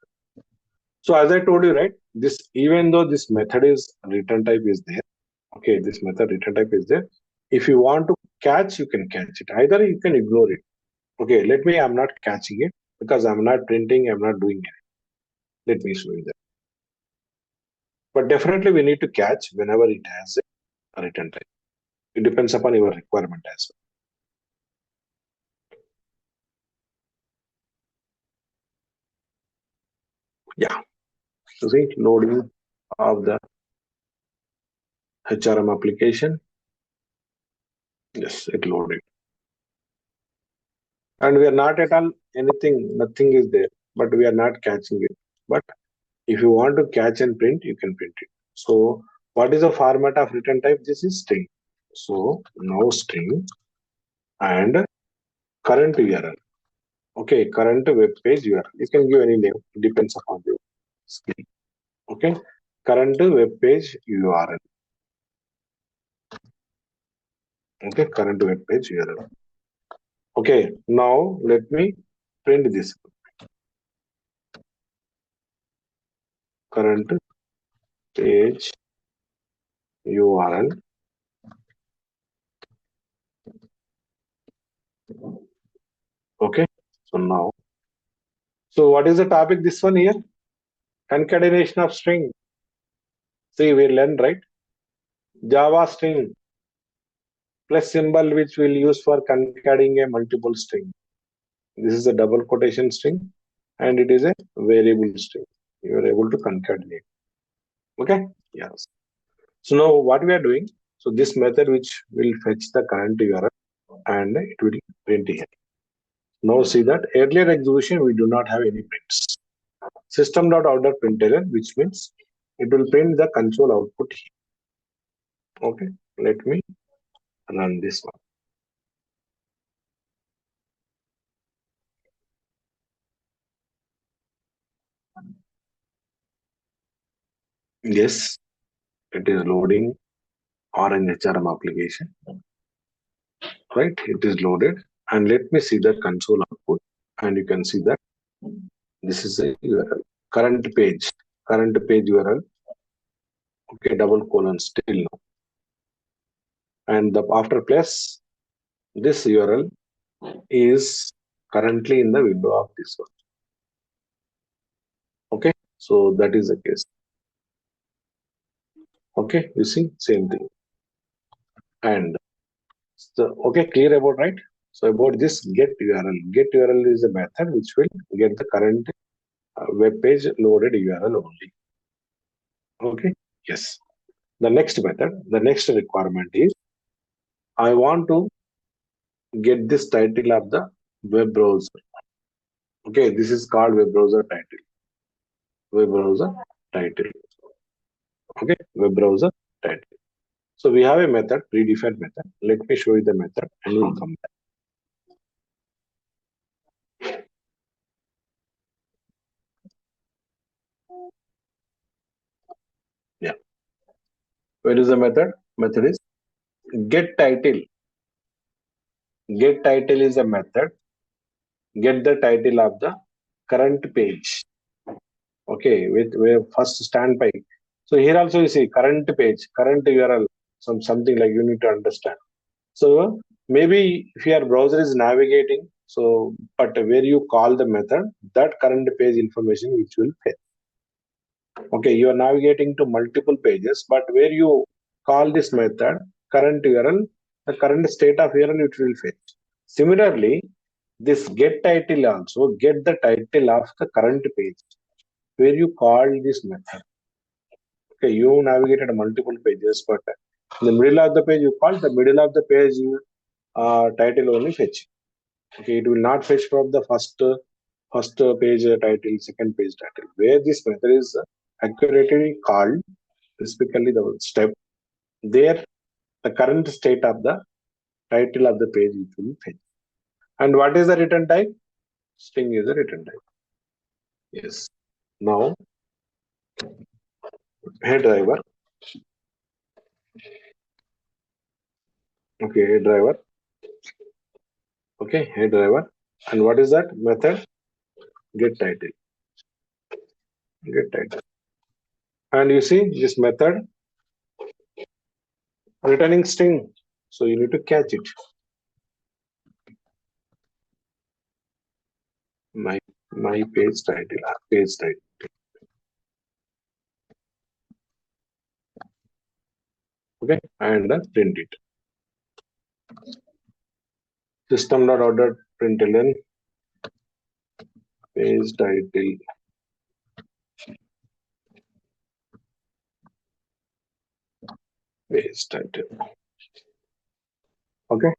So as I told you, right, this even though this method is return type is there, okay, this method return type is there. If you want to catch, you can catch it. Either you can ignore it. Okay, I'm not catching it because I'm not printing, I'm not doing it. Let me show you that. But definitely we need to catch whenever it has a return type. It depends upon your requirement as well. Yeah. You see, loading of the HRM application. Yes, it loaded. And we are not at all nothing is there, but we are not catching it. But if you want to catch and print, you can print it. So what is the format of return type? This is string. So now string and current URL. Okay, current web page URL. You can give any name, it depends upon the skill. Okay, current web page URL. Okay, current web page URL. Okay, now let me print this current page URL. Okay, so now, so what is the topic? This one here, concatenation of string. See, we learned, right? Java string plus symbol which we'll use for concatenating a multiple string. This is a double quotation string and it is a variable string. You are able to concatenate. Okay, yes. So now what we are doing? So this method which will fetch the current URL and it will print here. Now see that earlier execution we do not have any prints. System.out.println, which means it will print the console output here. Okay, let me run this one. Yes, it is loading Orange HRM application. Right, it is loaded, and let me see the console output, and you can see that this is a URL. Current page URL. Okay, double colon still no. And the after plus this URL is currently in the window of this one. Okay, so that is the case. Okay, you see, same thing. And so, okay, clear about, right? So about this get URL. Get URL is a method which will get the current web page loaded URL only. Okay, yes. The next method, the next requirement is I want to get this title of the web browser. Okay, this is called web browser title. Web browser title. Okay, web browser title. So we have a method, predefined method. Let me show you the method and we'll come back. Yeah. Where is the method? Method is get title. Get title is a method. Get the title of the current page. Okay, with first standby. So here also you see current page, current URL, something like you need to understand. So maybe if your browser is navigating, so but where you call the method, that current page information which will fetch. Okay, you are navigating to multiple pages, but where you call this method, current URL, the current state of URL it will fetch. Similarly, this get title also get the title of the current page where you call this method. Okay, you navigated multiple pages, but in the middle of the page you call the middle of the page title only fetch. Okay, it will not fetch from the first page title, second page title. Where this method is accurately called, specifically the step, there the current state of the title of the page it will fetch. And what is the return type? String is the return type. Yes. Now, hey driver. Okay, hey driver. Okay, hey driver. And what is that method? Get title. Get title. And you see this method returning string. So you need to catch it. My page title. Page title. Okay, and print it. System.out.println page title. Page title. Okay.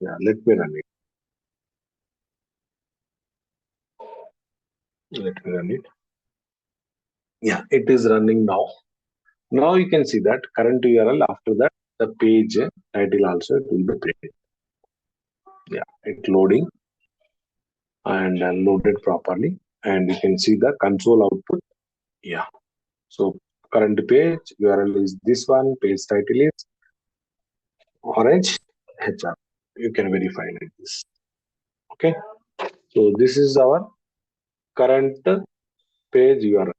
Yeah, let me run it. Let me run it. Yeah, it is running now. Now you can see that current URL. After that, the page title also it will be printed. Yeah, it loading and loaded properly, and you can see the console output. Yeah. So current page URL is this one. Page title is orange HR. You can verify like this. Okay. So this is our current page URL,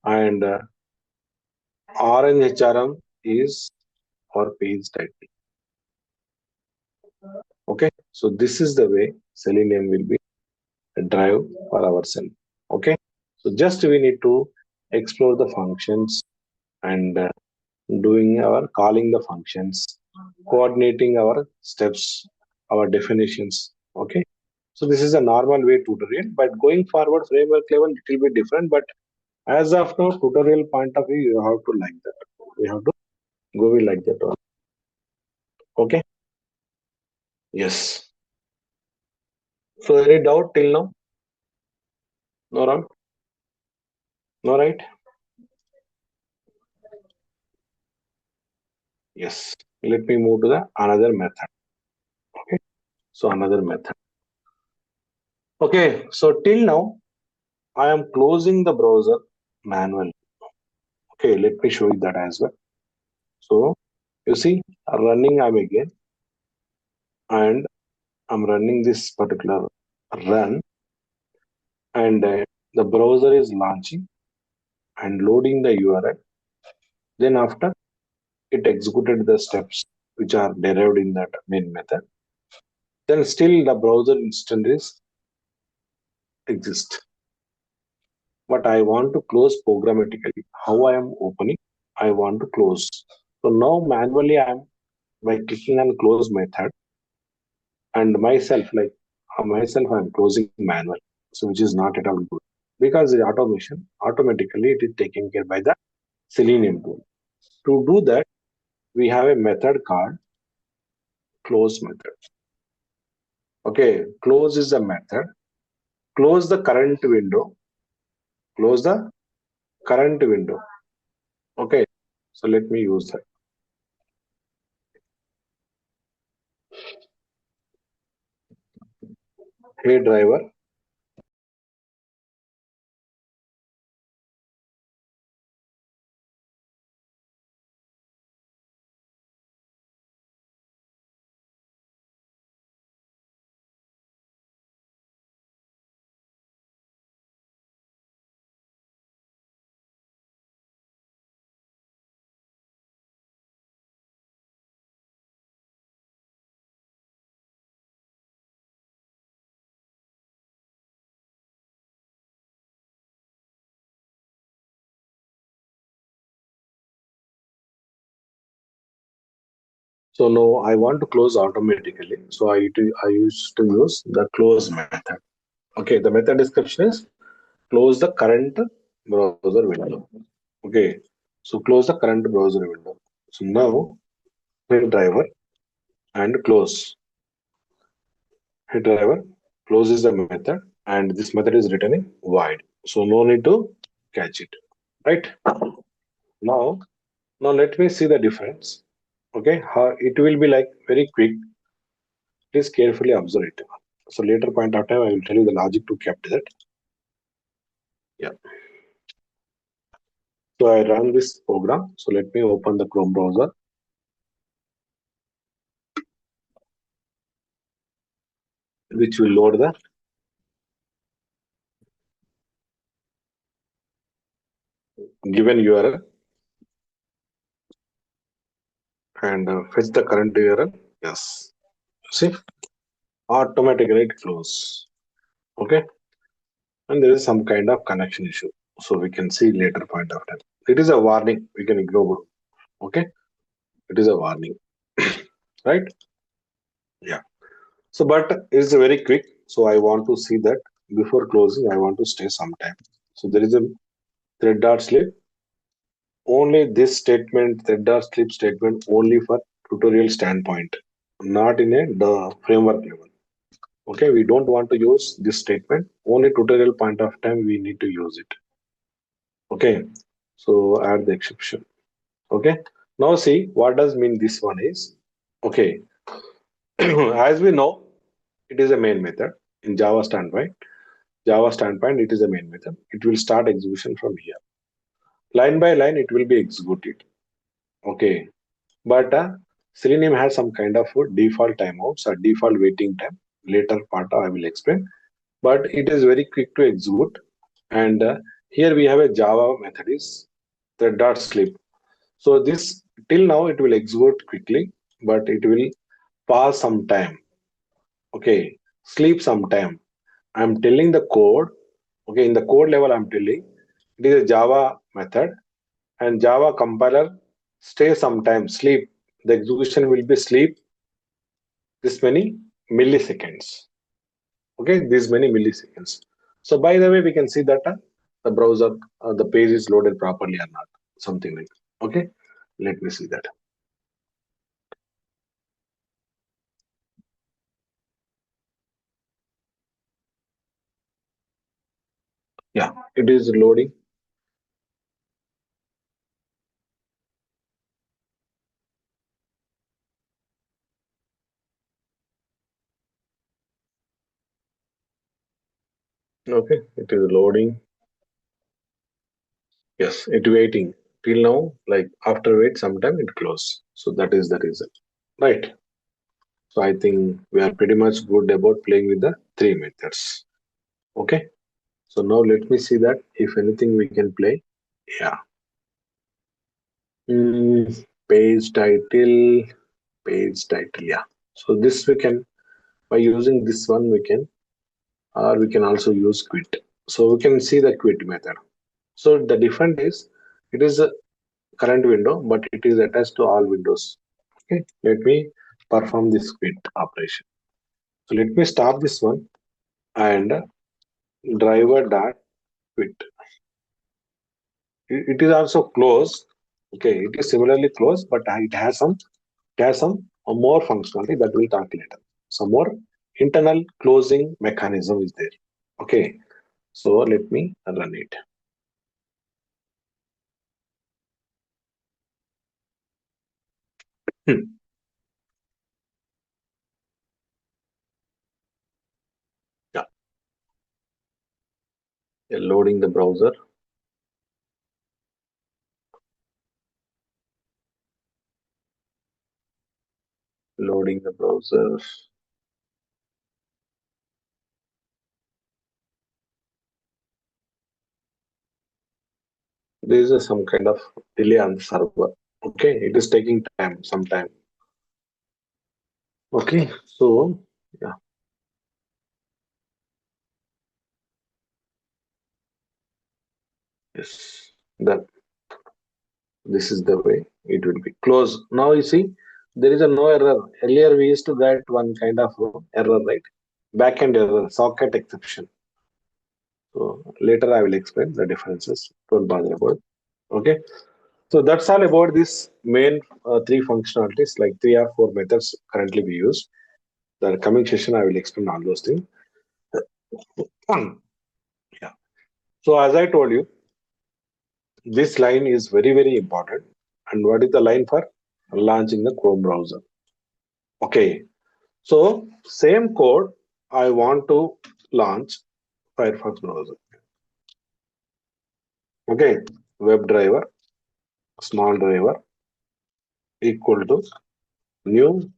and orange HRM is our page title. Okay. So this is the way Selenium will be a drive for ourselves. Okay. So just we need to explore the functions and doing our calling the functions, coordinating our steps, our definitions. Okay. So this is a normal way tutorial, but going forward framework level it will be different. But as of now, tutorial point of view, you have to like that. We have to go with like that one. Okay. Yes. So any doubt till now? No doubt. No right? Yes. Let me move to the another method. Okay. So another method. Okay. So till now, I am closing the browser manually. Okay. Let me show you that as well. So you see, running I'm again, and I'm running this particular run, and the browser is launching and loading the URL. Then after it executed the steps which are derived in that main method. Then still the browser instance is exist. But I want to close programmatically. How I am opening, I want to close. So now manually I am by clicking on close method, and myself I'm closing manually. So which is not at all good, because the automation automatically it is taken care by the Selenium tool. To do that, we have a method called close method. Okay, close is a method. Close the current window. Close the current window. Okay, so let me use that. Hey driver, so no, I want to close automatically. So I used to use the close method. Okay, the method description is close the current browser window. Okay, so close the current browser window. So now hit driver and close. Hit driver closes the method, and this method is returning void. So no need to catch it. Right? Now, let me see the difference. Okay, how it will be like very quick. Please carefully observe it. So later point of time, I will tell you the logic to capture that. Yeah. So I run this program. So let me open the Chrome browser. Which will load the given URL and fetch the current URL. Yes. See, automatically it close. Okay. And there is some kind of connection issue. So we can see later point of time. It is a warning. We can ignore. Okay. It is a warning, right? Yeah. So, but it's very quick. So I want to see that before closing, I want to stay some time. So there is a thread dot slip. Only this statement, thread dot slip statement, only for tutorial standpoint, not in a the framework level. Okay, we don't want to use this statement. Only tutorial point of time we need to use it. Okay, so add the exception. Okay, now see what does mean this one is. Okay, as we know, it is a main method in Java standpoint. Java standpoint, it is a main method. It will start execution from here. Line by line, it will be executed. Okay, but Selenium has some kind of default timeouts or default waiting time. Later part I will explain. But it is very quick to execute. And here we have a Java method is thread dot sleep. So this till now it will execute quickly, but it will pause some time. Okay, sleep some time. I'm telling the code. Okay, in the code level, I'm telling it is a Java method and Java compiler stay some time sleep. The execution will be sleep this many milliseconds. Okay, these many milliseconds. So by the way, we can see that the browser, the page is loaded properly or not, something like that. Okay, let me see that. Yeah, it is loading. Okay, it is loading. Yes, it waiting till now. Like after wait, sometime it close. So that is the reason, right? So I think we are pretty much good about playing with the three methods. Okay. So now let me see that if anything we can play. Yeah. Page title, page title. Yeah. So this we can by using this one we can, or we can also use quit. So we can see the quit method. So the different is it is a current window, but it is attached to all windows. Okay. Let me perform this quit operation. So let me stop this one and driver dot quit. It is also closed. Okay, it is similarly closed, but it has some more functionality that we'll talk later. Some more internal closing mechanism is there. Okay, so let me run it. Hmm. Yeah, loading the browser. Loading the browser. There is some kind of delay on the server. Okay, it is taking time, some time. Okay, so yeah. Yes, then this is the way it will be closed. Now you see, there is a no error. Earlier we used to get one kind of error, right? Backend error, socket exception. So later I will explain the differences. Don't bother about. Okay. So that's all about this main three functionalities, like 3 or 4 methods currently we use. The coming session I will explain all those things. Yeah. So as I told you, this line is very, very important. And what is the line for? Launching the Chrome browser. Okay. So same code I want to launch Firefox browser. Okay. Webdriver, small driver equal to new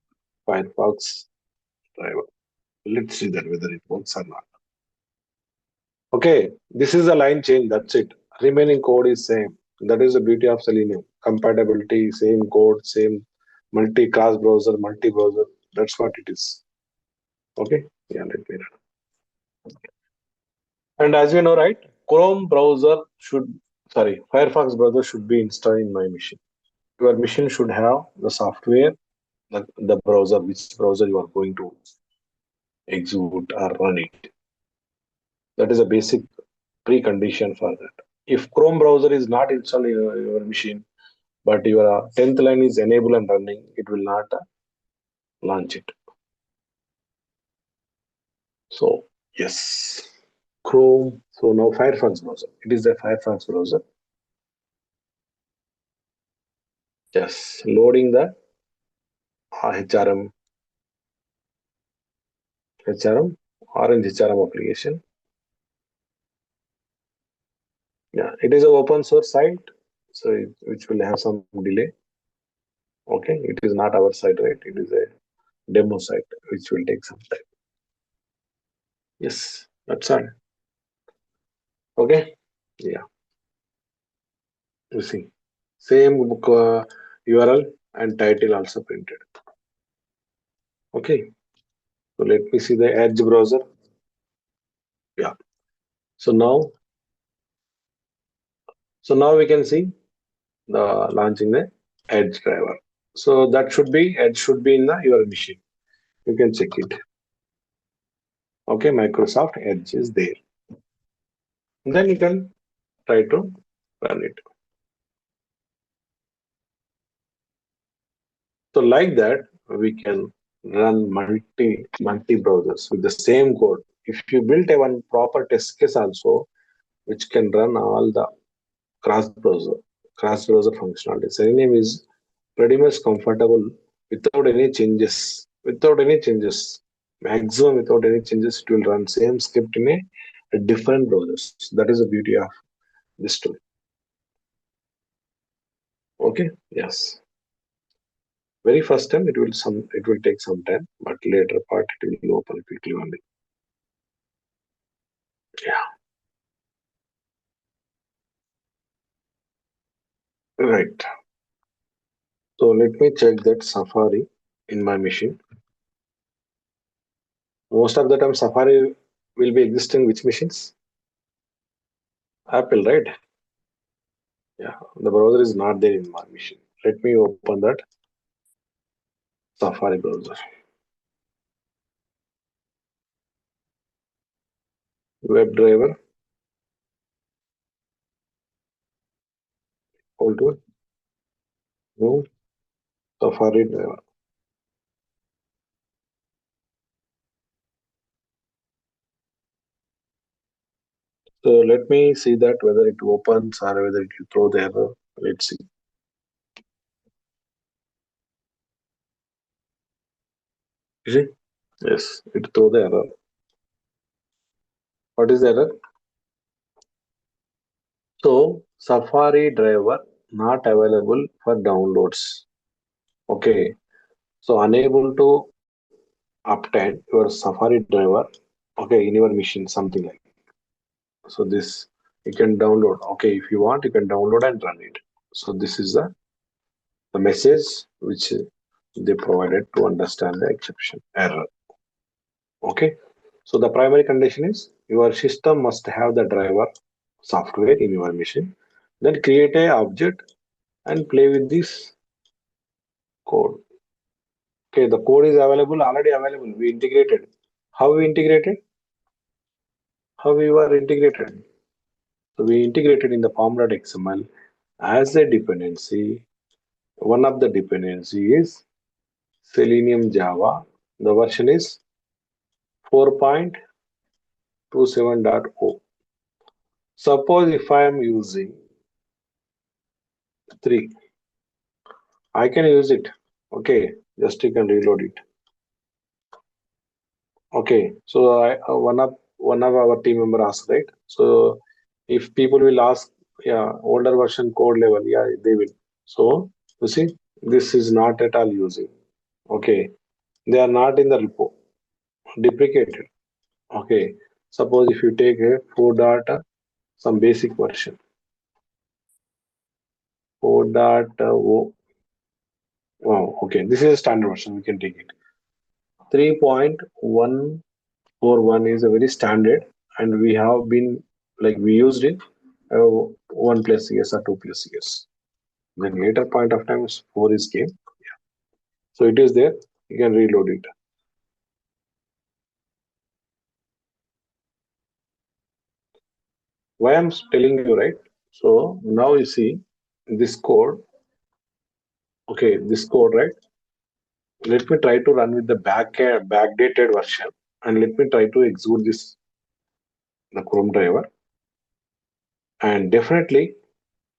Firefox driver. Let's see that whether it works or not. Okay. This is a line change. That's it. Remaining code is same. That is the beauty of Selenium. Compatibility, same code, same multi-class browser, multi-browser. That's what it is. Okay. Yeah, let me run. And as you know, right, Chrome browser should, sorry, Firefox browser should be installed in my machine. your machine should have the software, the browser, which browser you are going to execute or run it. That is a basic precondition for that. If Chrome browser is not installed in your machine, but your 10th line is enabled and running, it will not launch it. So yes, Chrome. So now Firefox browser. It is a Firefox browser. Yes, loading the HRM, Orange HRM application. Yeah, it is an open source site, so which will have some delay. Okay, it is not our site, right? It is a demo site, which will take some time. Yes, that's all. Okay, yeah, you see, same book URL and title also printed. Okay, so let me see the Edge browser. Yeah, so now we can see the launching the Edge driver. So that should be Edge should be in your machine. You can check it. Okay, Microsoft Edge is there. Then you can try to run it. So like that, we can run multi browsers with the same code. If you build a one proper test case also, which can run all the cross browser functionality. Selenium is pretty much comfortable without any changes. Maximum without any changes, it will run same script in a different browsers. That is the beauty of this tool. Okay, yes. Very first time it will take some time, but later part it will open quickly only. Yeah. Right. So let me check that Safari in my machine. Most of the time Safari will be existing which machines? Apple, right? Yeah. The browser is not there in my machine. Let me open that Safari browser. Webdriver. Hold on. No. Safari driver. So let me see that whether it opens or whether it will throw the error. Let's see. You see? Yes, it throw the error. What is the error? So Safari driver not available for downloads. Okay. So unable to obtain your Safari driver. Okay, in your machine, something like. So this you can download. Okay, if you want, you can download and run it. So this is the message which they provided to understand the exception error. Okay. So the primary condition is your system must have the driver software in your machine. Then create a object and play with this code. Okay, the code is already available. We integrated. How we integrated? How we were integrated? So we integrated in the pom.xml as a dependency. One of the dependency is Selenium Java. The version is 4.27.0. Suppose if I am using 3, I can use it. Okay, just you can reload it. Okay, so one of our team member asked, right? So if people will ask, yeah, older version code level, yeah, they will. So you see, this is not at all using. Okay, they are not in the repo, deprecated. Okay, suppose if you take a 4 dot some basic version, 4.0. Wow, okay, this is a standard version. We can take it. 3.141 is a very standard, and we have been like we used it 1+ years or 2+ years. Then later point of time is 4 is came. Yeah. So it is there. You can reload it. Why I'm telling you, right? So now you see this code. Okay, this code, right? Let me try to run with the backdated version, and let me try to execute this the Chrome driver, and definitely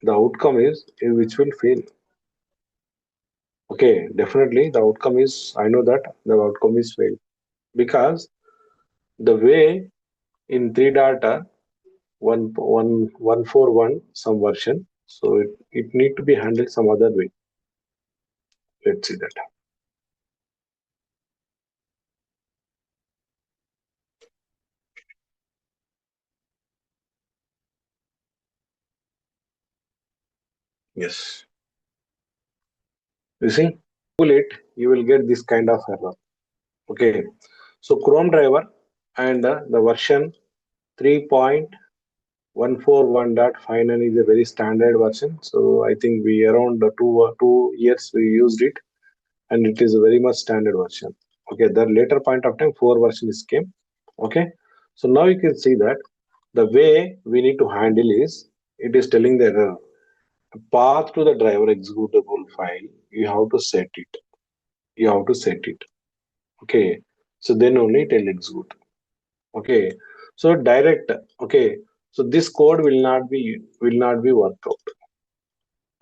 the outcome is which will fail. Okay, definitely the outcome is, I know that the outcome is fail, because the way in 3 data 141 some version, so it need to be handled some other way. Let's see that. Yes, you see, pull it, you will get this kind of error. Okay, so Chrome driver and the version 3.141.59 is a very standard version. So I think we around 2 years we used it, and it is a very much standard version. Okay, the later point of time 4 version is came. Okay, so now you can see that the way we need to handle is, it is telling the error path to the driver executable file. You have to set it. You have to set it. Okay, so then only it will execute. Okay, so direct. Okay, so this code will not be worked out.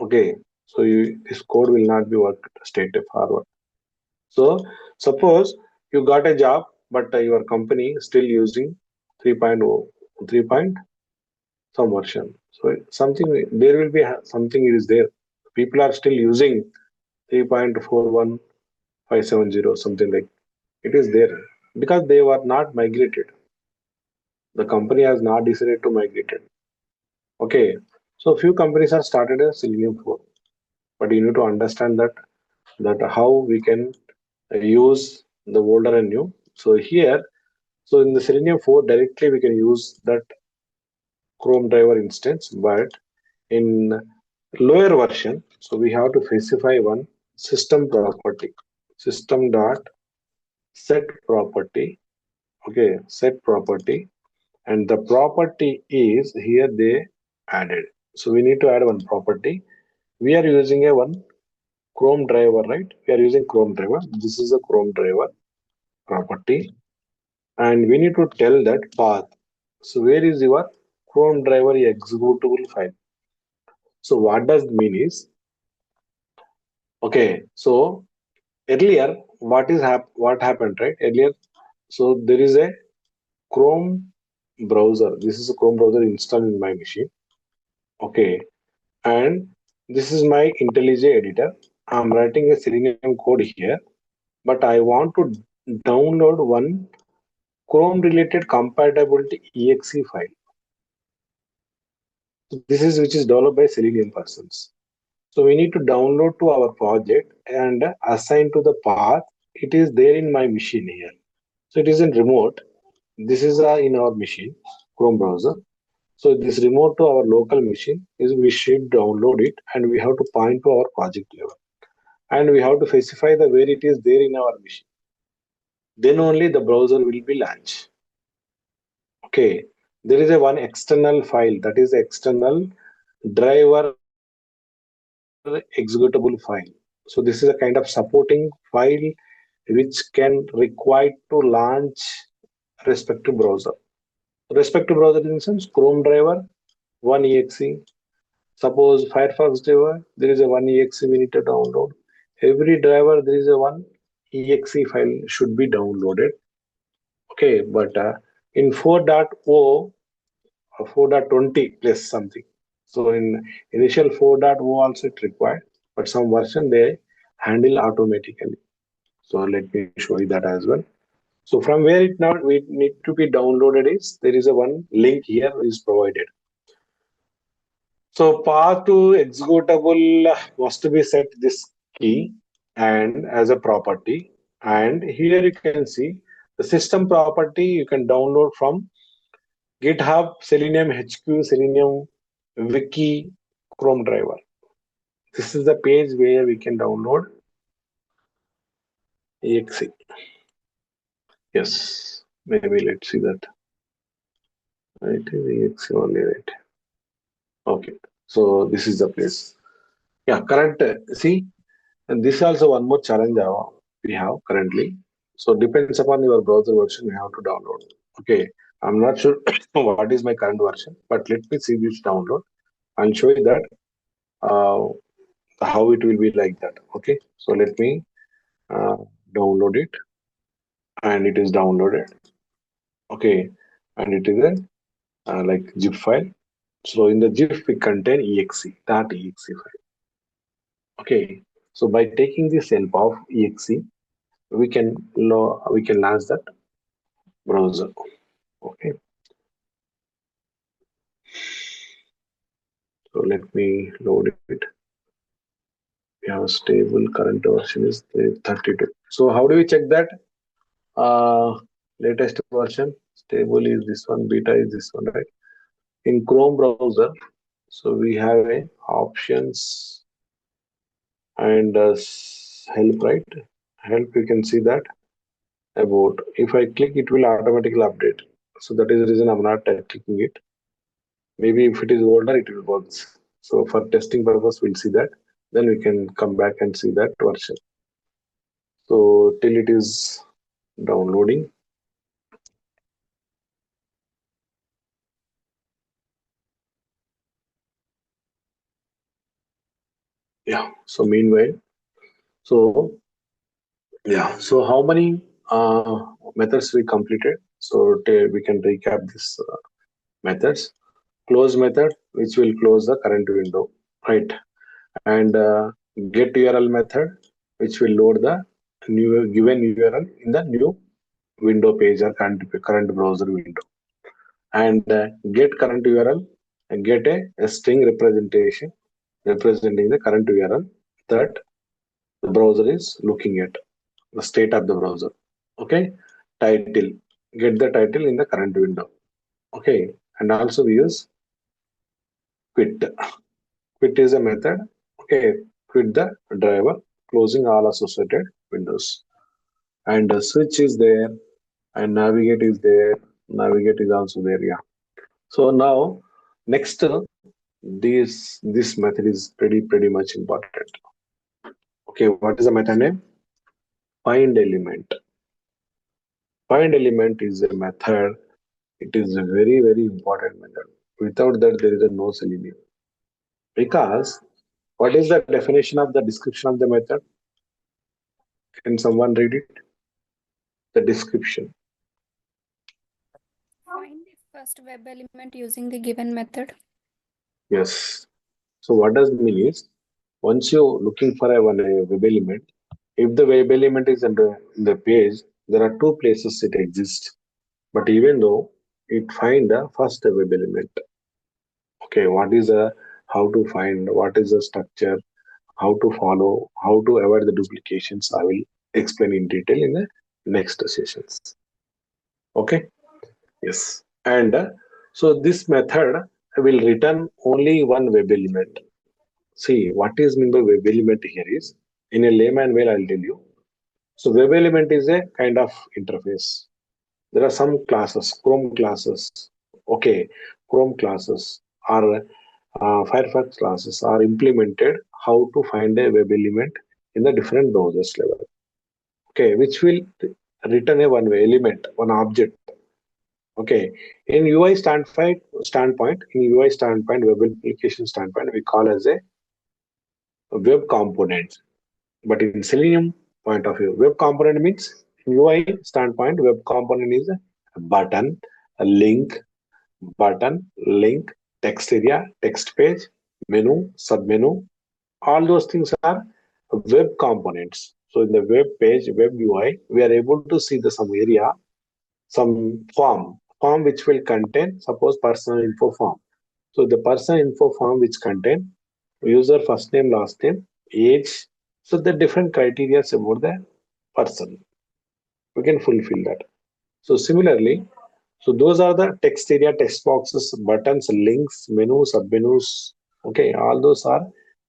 Okay, so this code will not be worked straight forward. So suppose you got a job, but your company is still using 3.0, 3 point some version. So something, there will be something is there. People are still using 3.41570, something like it is there, because they were not migrated. The company has not decided to migrate it. Okay, so few companies have started a Selenium 4, but you need to understand that how we can use the older and new. So here, so in the Selenium 4 directly we can use that Chrome driver instance, but in lower version, so we have to specify one system property, system dot set property. Okay, set property, and the property is here they added. So we need to add one property. We are using a one Chrome driver, right? We are using Chrome driver. This is a Chrome driver property, and we need to tell that path. So where is your Chrome driver executable file? So what does mean is, okay, so earlier what happened, right? Earlier, so there is a Chrome browser. This is a Chrome browser installed in my machine. Okay, and this is my IntelliJ editor. I'm writing a Selenium code here, but I want to download one Chrome related compatibility exe file. This is which is developed by Selenium persons. So we need to download to our project and assign to the path. It is there in my machine here. So it is in remote. This is in our machine, Chrome browser. So this remote to our local machine is, we should download it, and we have to point to our project level, and we have to specify the where it is there in our machine. Then only the browser will be launched. Okay, there is a one external file, that is external driver executable file. So this is a kind of supporting file which can require to launch respective browser. Respective browser in the sense Chrome driver, one exe. Suppose Firefox driver, there is a one exe we need to download. Every driver there is a one exe file should be downloaded. Okay, but in 4.0 or 4.20 plus something. So in initial 4.0 also it required, but some version they handle automatically. So let me show you that as well. So from where it now we need to be downloaded is, there is a one link here is provided. So path to executable must be set this key and as a property. And here you can see the system property you can download from GitHub, Selenium HQ, Selenium Wiki, Chrome driver. This is the page where we can download exe. Yes, maybe let's see that. It is exe only, right? Okay, so this is the place. Yeah, current. See, and this is also one more challenge we have currently. So depends upon your browser version, you have to download. Okay, I'm not sure what is my current version, but let me see this download. I'll show you that uh, how it will be like that. Okay, so let me uh, download it, and it is downloaded. Okay, and it is a like zip file. So in the zip we contain exe file. Okay, so by taking this help of exe, we can launch that browser. Okay, so let me load it. We have a stable current version is the 32. So how do we check that? Latest version stable is this one, beta is this one, right? In Chrome browser, so we have a options and help, right? Help, you can see that about. If I click, it will automatically update. So that is the reason I'm not clicking it. Maybe if it is older, it will work. So for testing purpose, we'll see that. Then we can come back and see that version. So till it is downloading. Yeah. So meanwhile, so yeah. So how many methods we completed? So we can recap this methods. Close method, which will close the current window, right? And get URL method, which will load the new given URL in the new window page or current browser window. And get current URL and get a string representation representing the current URL that the browser is looking at, the state of the browser. Okay, title, get the title in the current window. Okay, and also we use quit. Quit is a method. Okay, quit the driver, closing all associated windows. And switch is there, and navigate is there. Navigate is also there. Yeah. So now, next, this method is pretty much important. Okay, what is the method name? Find element. Find element is a method. It is a very important method. Without that, there is a no Selenium. Because what is the definition of the description of the method? Can someone read it? The description. Find the first web element using the given method. Yes. So what does it mean is, once you're looking for a web element, if the web element is in the page, there are two places it exists. But even though it find the first web element, okay, what is how to find, what is the structure, how to follow, how to avoid the duplications, I will explain in detail in the next sessions. Okay. Yes. And so this method will return only one web element. See, what is mean by web element here is, in a layman way, I'll tell you. So web element is a kind of interface. There are some classes, Chrome classes. Okay, Chrome classes or Firefox classes are implemented how to find a web element in the different browsers level. Okay, which will return a one element, one object. Okay, in standpoint, web application standpoint, we call as a web component. But in Selenium point of view, web component means UI standpoint, web component is a button, a link, text area, text page, menu, submenu. All those things are web components. So in the web page, web UI, we are able to see some area, some form which will contain, suppose, personal info form. So the personal info form which contain user first name, last name, age. So the different criteria about the person. We can fulfill that. So similarly, so those are the text area, text boxes, buttons, links, menu, submenus. Okay, all those are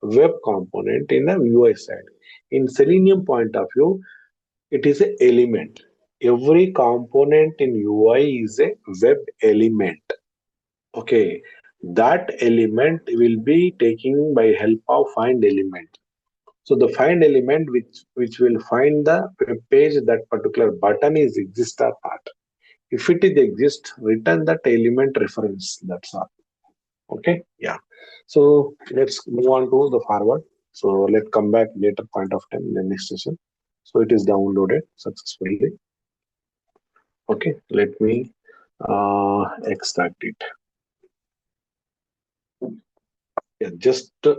web component in a UI side. In Selenium point of view, it is an element. Every component in UI is a web element. Okay, that element will be taking by help of find element. So the find element which will find the web page that particular button is exist or not. If it is exist, return that element reference. That's all. Okay, yeah. So let's move on to the forward. So let's come back later point of time in the next session. So it is downloaded successfully. Okay, let me extract it. Yeah, just 5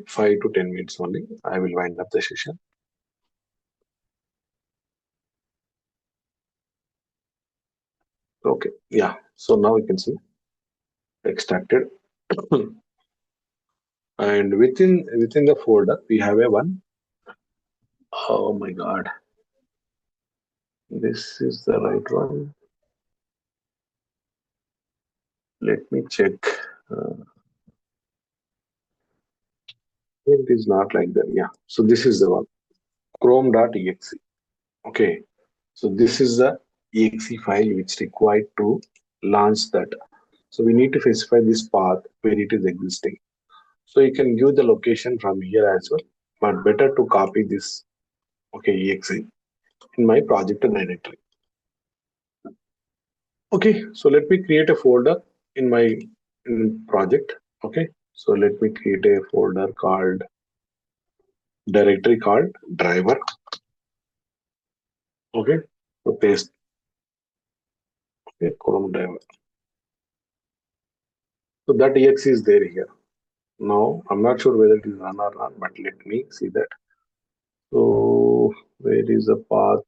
to 10 minutes only. I will wind up the session. Okay, yeah. So now you can see extracted, and within the folder we have a one. Oh my God, this is the right one. Let me check. It is not like that. Yeah. So this is the one. Chrome.exe. Okay. So this is the exe file which required to launch that. So we need to specify this path where it is existing. So you can give the location from here as well, but better to copy this. Okay, exe in my project directory. Okay, so let me create a folder in my project. Okay, so let me create a folder called directory called driver. Okay, so paste. Okay, Chrome driver. So that exe is there here. Now I'm not sure whether it is run or not, but let me see that. So where is the path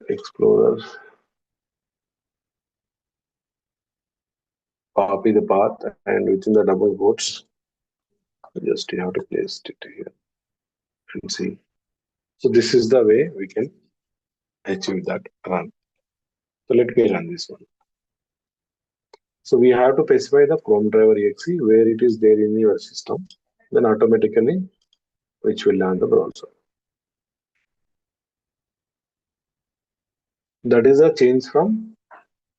explorer? Copy the path and within the double quotes, just you have to place it here and see. So this is the way we can achieve that run. So let me run this one. So we have to specify the Chrome driver exe where it is there in your system. Then automatically, which will land the browser. That is a change from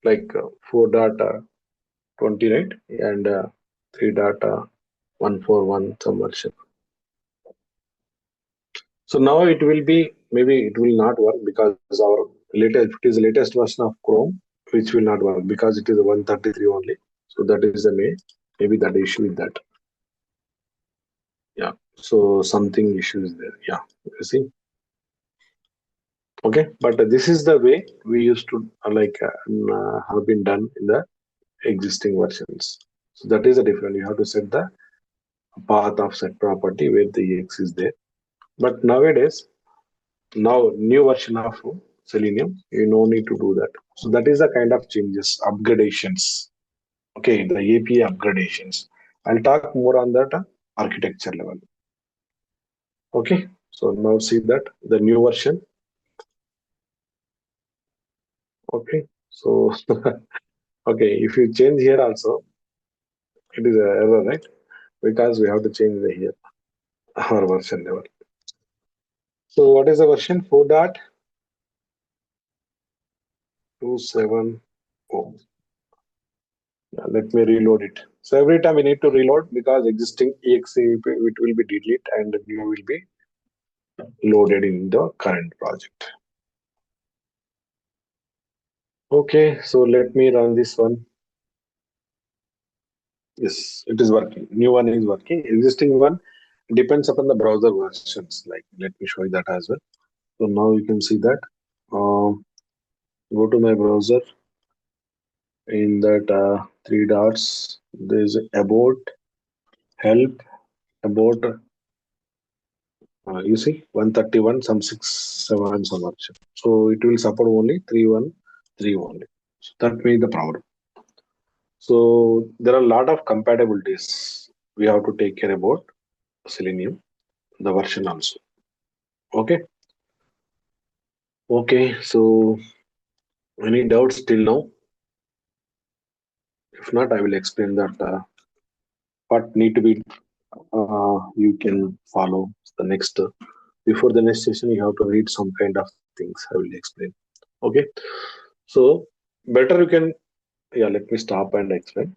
like 4.20, right? And 3.141 some version. So now it will be, maybe it will not work because our latest, it is the latest version of Chrome, which will not work because it is a 133 only. So that is the maybe that issue with that. Yeah. So something issue is there. Yeah. You see. Okay. But this is the way we used to have been done in the existing versions. So that is the difference. You have to set the path of set property where the ex is there. But nowadays, now new version of Selenium, you no need to do that. So that is the kind of changes, upgradations. Okay, the API upgradations. I'll talk more on that architecture level. Okay, so now see that the new version. Okay, so okay, if you change here also, it is an error, right? Because we have to change the here our version level. So what is the version? 4.270. Let me reload it. So every time we need to reload because existing exe it will be deleted and the new will be loaded in the current project. Okay, so let me run this one. Yes, it is working. New one is working. Existing one depends upon the browser versions. Like, let me show you that as well. So now you can see that. Go to my browser. In that three dots, there is about, help, about. You see 131, some 6, 7, and some option. So it will support only 3.1.3 only. So that means the problem. So there are a lot of compatibilities we have to take care about Selenium, the version also. Okay. Okay. So any doubts till now? If not, I will explain that what need to be you can follow the next. Before the next session, you have to read some kind of things. I will explain. Okay. So better you can. Yeah. Let me stop and explain.